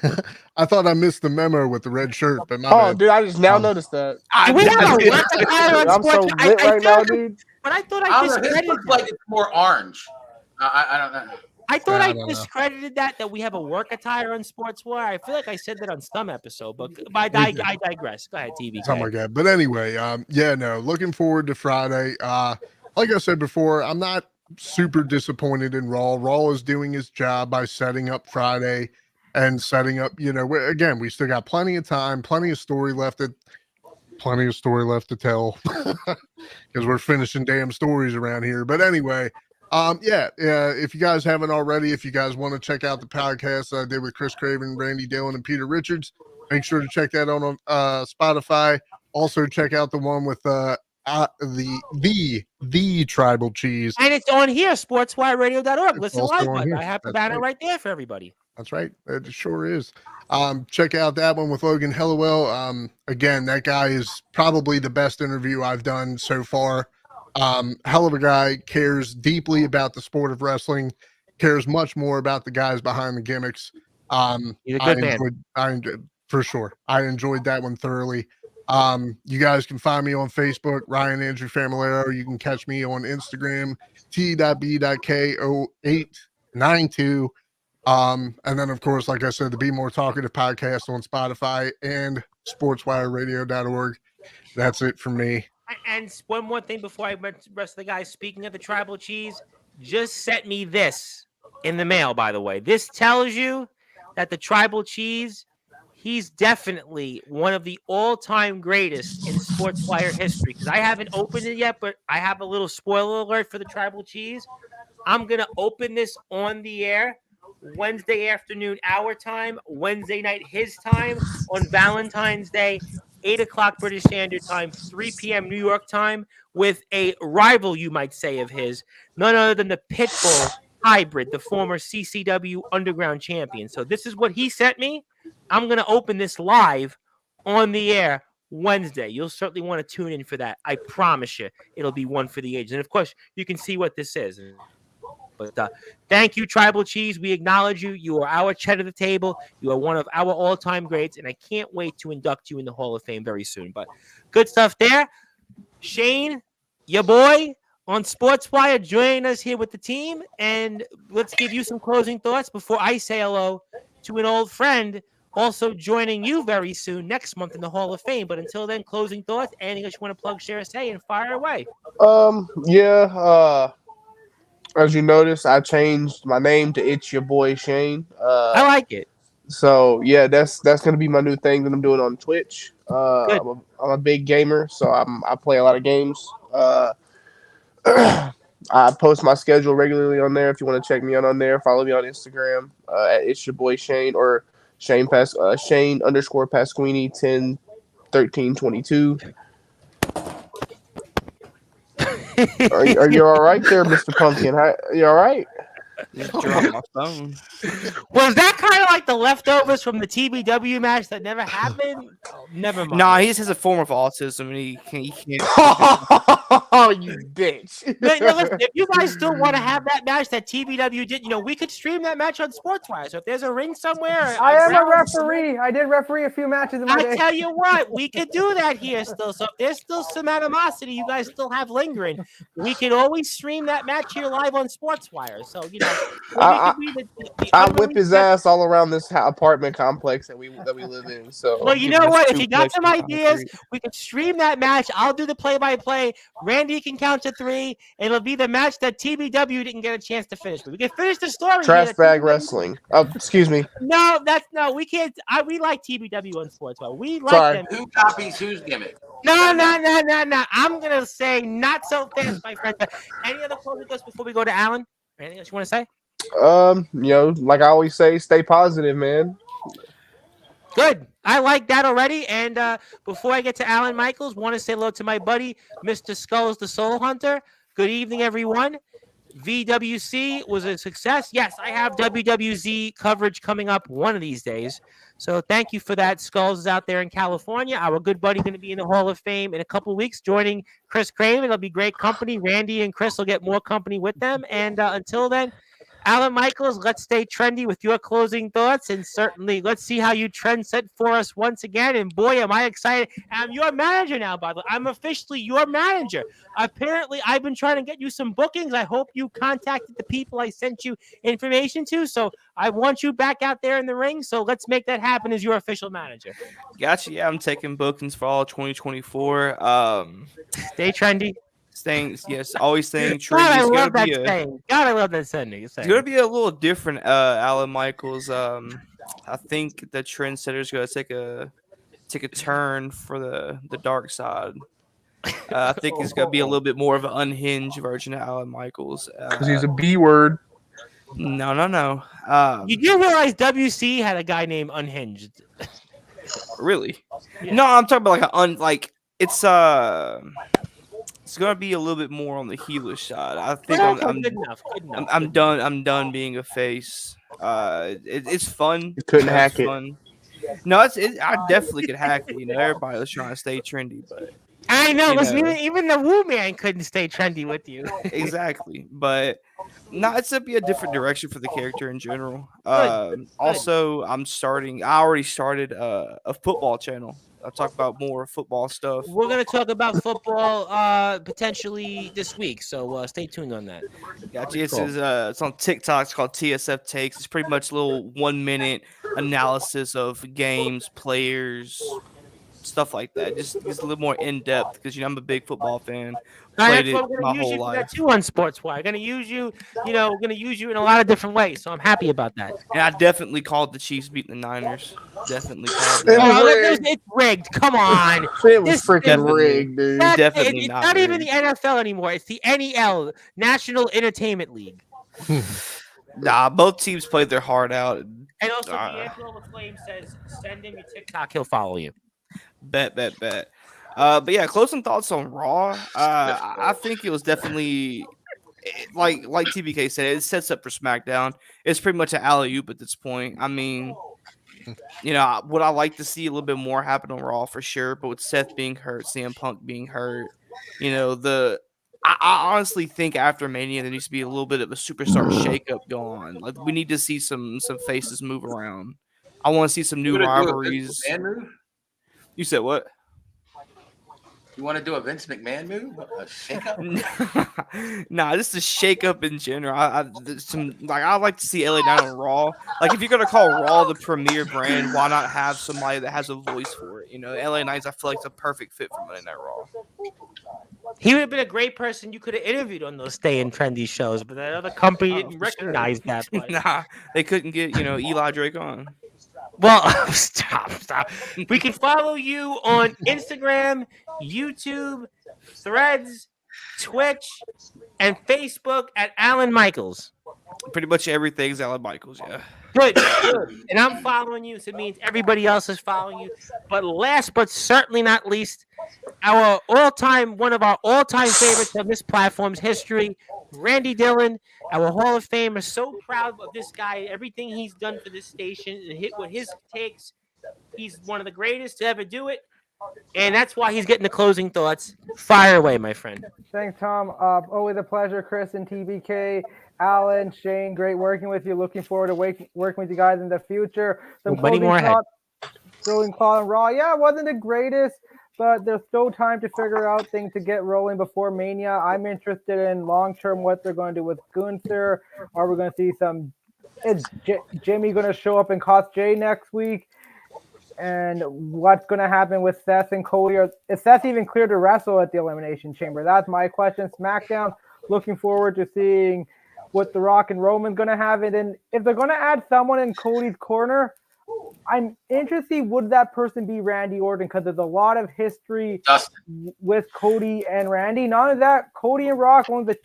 I thought I missed the memo with the red shirt, but my bad. Dude, I just now noticed that. I'm so lit right now, dude. But I thought I discredited it. Looks like it's more orange. I don't know. I thought I discredited that we have a work attire on Sportswire. I feel like I said that on some episode, but I digress. Go ahead, TV. Something like that. But anyway, looking forward to Friday. Like I said before, I'm not super disappointed in Raw. Raw is doing his job by setting up Friday. And setting up, again, we still got plenty of time, plenty of story left to tell because we're finishing damn stories around here. But anyway, if you guys haven't already, if you guys want to check out the podcast I did with Chris Craven, Randy Dillon, and Peter Richards, make sure to check that out on Spotify. Also, check out the one with the Tribal Cheese, and it's on here, sportswireradio.org. Listen live, I have the banner right there for everybody. That's right. It sure is. Check out that one with Logan Hellawell. Again, that guy is probably the best interview I've done so far. Hell of a guy, cares deeply about the sport of wrestling, cares much more about the guys behind the gimmicks. He's a good man. For sure. I enjoyed that one thoroughly. You guys can find me on Facebook, Ryan Andrew Familaro. You can catch me on Instagram, t.b.ko892. And then, of course, like I said, the Be More Talkative podcast on Spotify and sportswireradio.org. That's it for me. And one more thing before I mention the rest of the guys. Speaking of the Tribal Cheese, just sent me this in the mail, by the way. This tells you that the Tribal Cheese, he's definitely one of the all-time greatest in Sportswire history. Because I haven't opened it yet, but I have a little spoiler alert for the Tribal Cheese. I'm going to open this on the air Wednesday afternoon, our time, Wednesday night, his time, on Valentine's Day, 8 o'clock British Standard Time, 3 p.m. New York time, with a rival, you might say, of his, none other than the Pitbull Hybrid, the former CCW Underground champion. So this is what he sent me. I'm going to open this live on the air Wednesday. You'll certainly want to tune in for that. I promise you, it'll be one for the ages. And, of course, you can see what this is. But thank you, Tribal Cheese. We acknowledge you. You are our chat of the table. You are one of our all-time greats, and I can't wait to induct you in the Hall of Fame very soon. But good stuff there. Shane, your boy on Sportswire, joining us here with the team. And let's give you some closing thoughts before I say hello to an old friend also joining you very soon next month in the Hall of Fame. But until then, closing thoughts, anything else you want to plug, share, say, and fire away. Yeah. As you notice, I changed my name to It's Your Boy Shane. I like it. So yeah, that's gonna be my new thing that I'm doing on Twitch. Good. I'm a big gamer, so I play a lot of games. I post my schedule regularly on there. If you want to check me out on there, follow me on Instagram at It's Your Boy Shane or Shane _ Pasquini 10 13 22. Are you all right there, Mr. Pumpkin? You all right? Just dropped my phone. Was that kind of like the leftovers from the TBW match that never happened? Oh, never mind. Nah, he just has a form of autism, and he can't. Oh, you bitch! No, listen, if you guys still want to have that match that TBW did, we could stream that match on Sportzwire. So if there's a ring somewhere, I am a referee. I did referee a few matches in my day. I tell you what, we could do that here still. So if there's still some animosity you guys still have lingering, we could always stream that match here live on Sportswire. So I whip his ass all around this apartment complex that we live in. So well, you know what? If you got some ideas, we could stream that match. I'll do the play-by-play. Randy can count to 3. It'll be the match that TBW didn't get a chance to finish. But we can finish the story. Trash bag wrestling. Oh, excuse me. No, we can't. We like TBW on Sportswire. We like them. Who copies whose gimmick? No. I'm gonna say not so fast, my friend. Any other closing thoughts before we go to Alan? Anything else you want to say? Like I always say, stay positive, man. Good. I like that already. And before I get to Alan Michaels, want to say hello to my buddy, Mr. Skulls, the Soul Hunter. Good evening, everyone. VWC was a success. Yes, I have WWZ coverage coming up one of these days. So thank you for that. Skulls is out there in California. Our good buddy going to be in the Hall of Fame in a couple of weeks, joining Chris Craven. It'll be great company. Randy and Chris will get more company with them. And until then, Alan Michaels, let's stay trendy with your closing thoughts, and certainly let's see how you trend set for us once again. And boy, am I excited. I'm your manager now, by the way. I'm officially your manager. Apparently, I've been trying to get you some bookings. I hope you contacted the people I sent you information to. So I want you back out there in the ring. So let's make that happen as your official manager. Gotcha. Yeah, I'm taking bookings for all 2024. Stay trendy. Always staying true. God, I love that saying. God, I love that saying. It's gonna be a little different, Alan Michaels. I think the trendsetter is gonna take a turn for the dark side. I think it's gonna be a little bit more of an unhinged version of Alan Michaels. Because he's a B word. No. You do realize WC had a guy named Unhinged? Really? Yeah. No, I'm talking about it's gonna be a little bit more on the heelish side. I think Good enough. I'm done. I'm done being a face. It's fun. You couldn't hack it. Fun. No, I definitely could hack it. Everybody was trying to stay trendy, but I know. Listen, even the Woo Man couldn't stay trendy with you. Exactly, but no, it's gonna be a different direction for the character in general. Also, I already started a football channel. I'll talk about more football stuff. We're going to talk about football potentially this week, so stay tuned on that. Gotcha. It's on TikTok. It's called TSF Takes. It's pretty much a little 1-minute analysis of games, players, stuff like that. Just a little more in depth because I'm a big football fan. Played it my whole life. Too on Sportswire. Going to use you. We're going to use you in a lot of different ways. So I'm happy about that. And I definitely called the Chiefs beating the Niners. Definitely called it's rigged. Come on. It was freaking rigged, dude. It's not even the NFL anymore. It's the NEL, National Entertainment League. Nah, both teams played their heart out. And also, D'Angelo Flame says, send him your TikTok. He'll follow you. Bet. But yeah, closing thoughts on Raw. I think it was definitely like TBK said, it sets up for SmackDown. It's pretty much an alley-oop at this point. I mean, would I like to see a little bit more happen on Raw for sure? But with Seth being hurt, CM Punk being hurt, I honestly think after Mania there needs to be a little bit of a superstar shakeup going on. Like we need to see some faces move around. I want to see some new rivalries. You said what? You want to do a Vince McMahon move? A shake-up? Nah, this is a shake-up in general. I like to see LA Knight on Raw. Like, if you're gonna call Raw the premier brand, why not have somebody that has a voice for it? You know, LA Knights, I feel like it's a perfect fit for Monday Night Raw. He would have been a great person you could have interviewed on those stay in trendy shows, but that other company didn't recognize that. But... Nah, they couldn't get Eli Drake on. Well, stop. We can follow you on Instagram, YouTube, Threads, Twitch, and Facebook at Alan Michaels. Pretty much everything's Alan Michaels, yeah. Good. And I'm following you, so it means everybody else is following you. But last but certainly not least, one of our all-time favorites of this platform's history, Randy Dillon, our Hall of Famer. So proud of this guy, everything he's done for this station, and hit with his takes. He's one of the greatest to ever do it, and that's why he's getting the closing thoughts. Fire away, my friend. Thanks, Tom. Always a pleasure, Chris and TBK. Alan, Shane, great working with you. Looking forward to working with you guys in the future. Many more ahead. Throwing Claw and Raw. Yeah, it wasn't the greatest, but there's still time to figure out things to get rolling before Mania. I'm interested in long-term what they're going to do with Gunther. Are we going to see is Jimmy going to show up and cost Jay next week? And what's going to happen with Seth and Cody? Is Seth even clear to wrestle at the Elimination Chamber? That's my question. SmackDown, looking forward to seeing what The Rock and Roman's going to have. And then if they're going to add someone in Cody's corner, I'm interested, would that person be Randy Orton? Because there's a lot of history with Cody and Randy. Not only that, Cody and Rock, one of the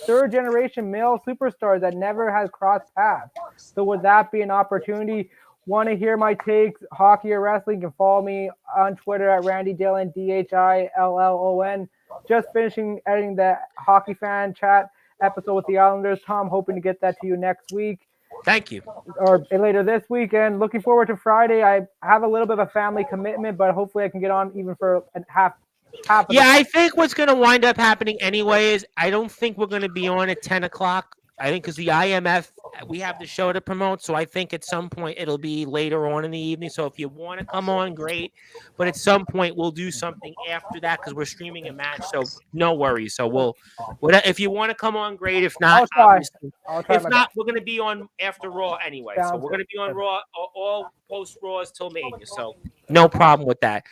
third generation male superstars that never has crossed paths. So would that be an opportunity? Want to hear my takes, hockey or wrestling? You can follow me on Twitter at Randy Dillon, DHILLON. Just finishing editing the Hockey Fan Chat episode with the Islanders. Tom, hoping to get that to you next week. Thank you. Or later this weekend. Looking forward to Friday. I have a little bit of a family commitment, but hopefully I can get on even for half. I think what's going to wind up happening anyway is I don't think we're going to be on at 10 o'clock. I think because the IMF, we have the show to promote, so I think at some point it'll be later on in the evening. So if you want to come on, great. But at some point we'll do something after that because we're streaming a match, so no worries. So if you want to come on, great. If not, I'll try if not, we're going to be on after Raw anyway. So we're going to be on Raw, all post Raws till Mania. So no problem with that.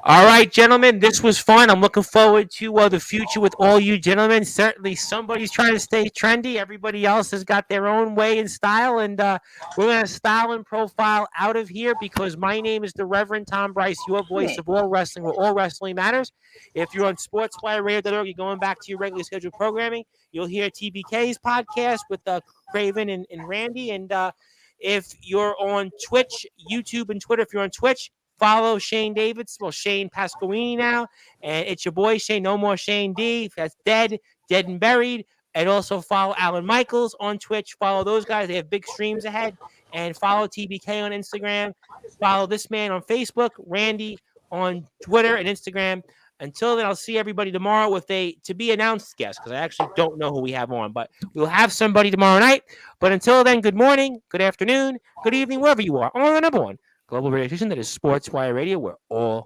All right, gentlemen, this was fun. I'm looking forward to the future with all you gentlemen. Certainly somebody's trying to stay trendy. Everybody else has got their own way and style, and we're going to style and profile out of here because my name is the Reverend Tom Bryce, your voice of all wrestling, where all wrestling matters. If you're on Sportzwire Radio.org, you're going back to your regularly scheduled programming, you'll hear TBK's podcast with Craven and Randy. And if you're on Twitch, YouTube, and Twitter, if you're on Twitch, follow Shane Davids, Shane Pasquini now, and it's your boy Shane, no more Shane D. That's dead and buried. And also follow Alan Michaels on Twitch. Follow those guys; they have big streams ahead. And follow TBK on Instagram. Follow this man on Facebook, Randy on Twitter and Instagram. Until then, I'll see everybody tomorrow with a to be announced guest because I actually don't know who we have on, but we'll have somebody tomorrow night. But until then, good morning, good afternoon, good evening, wherever you are on the number one global radio station that is Sportswire Radio, where all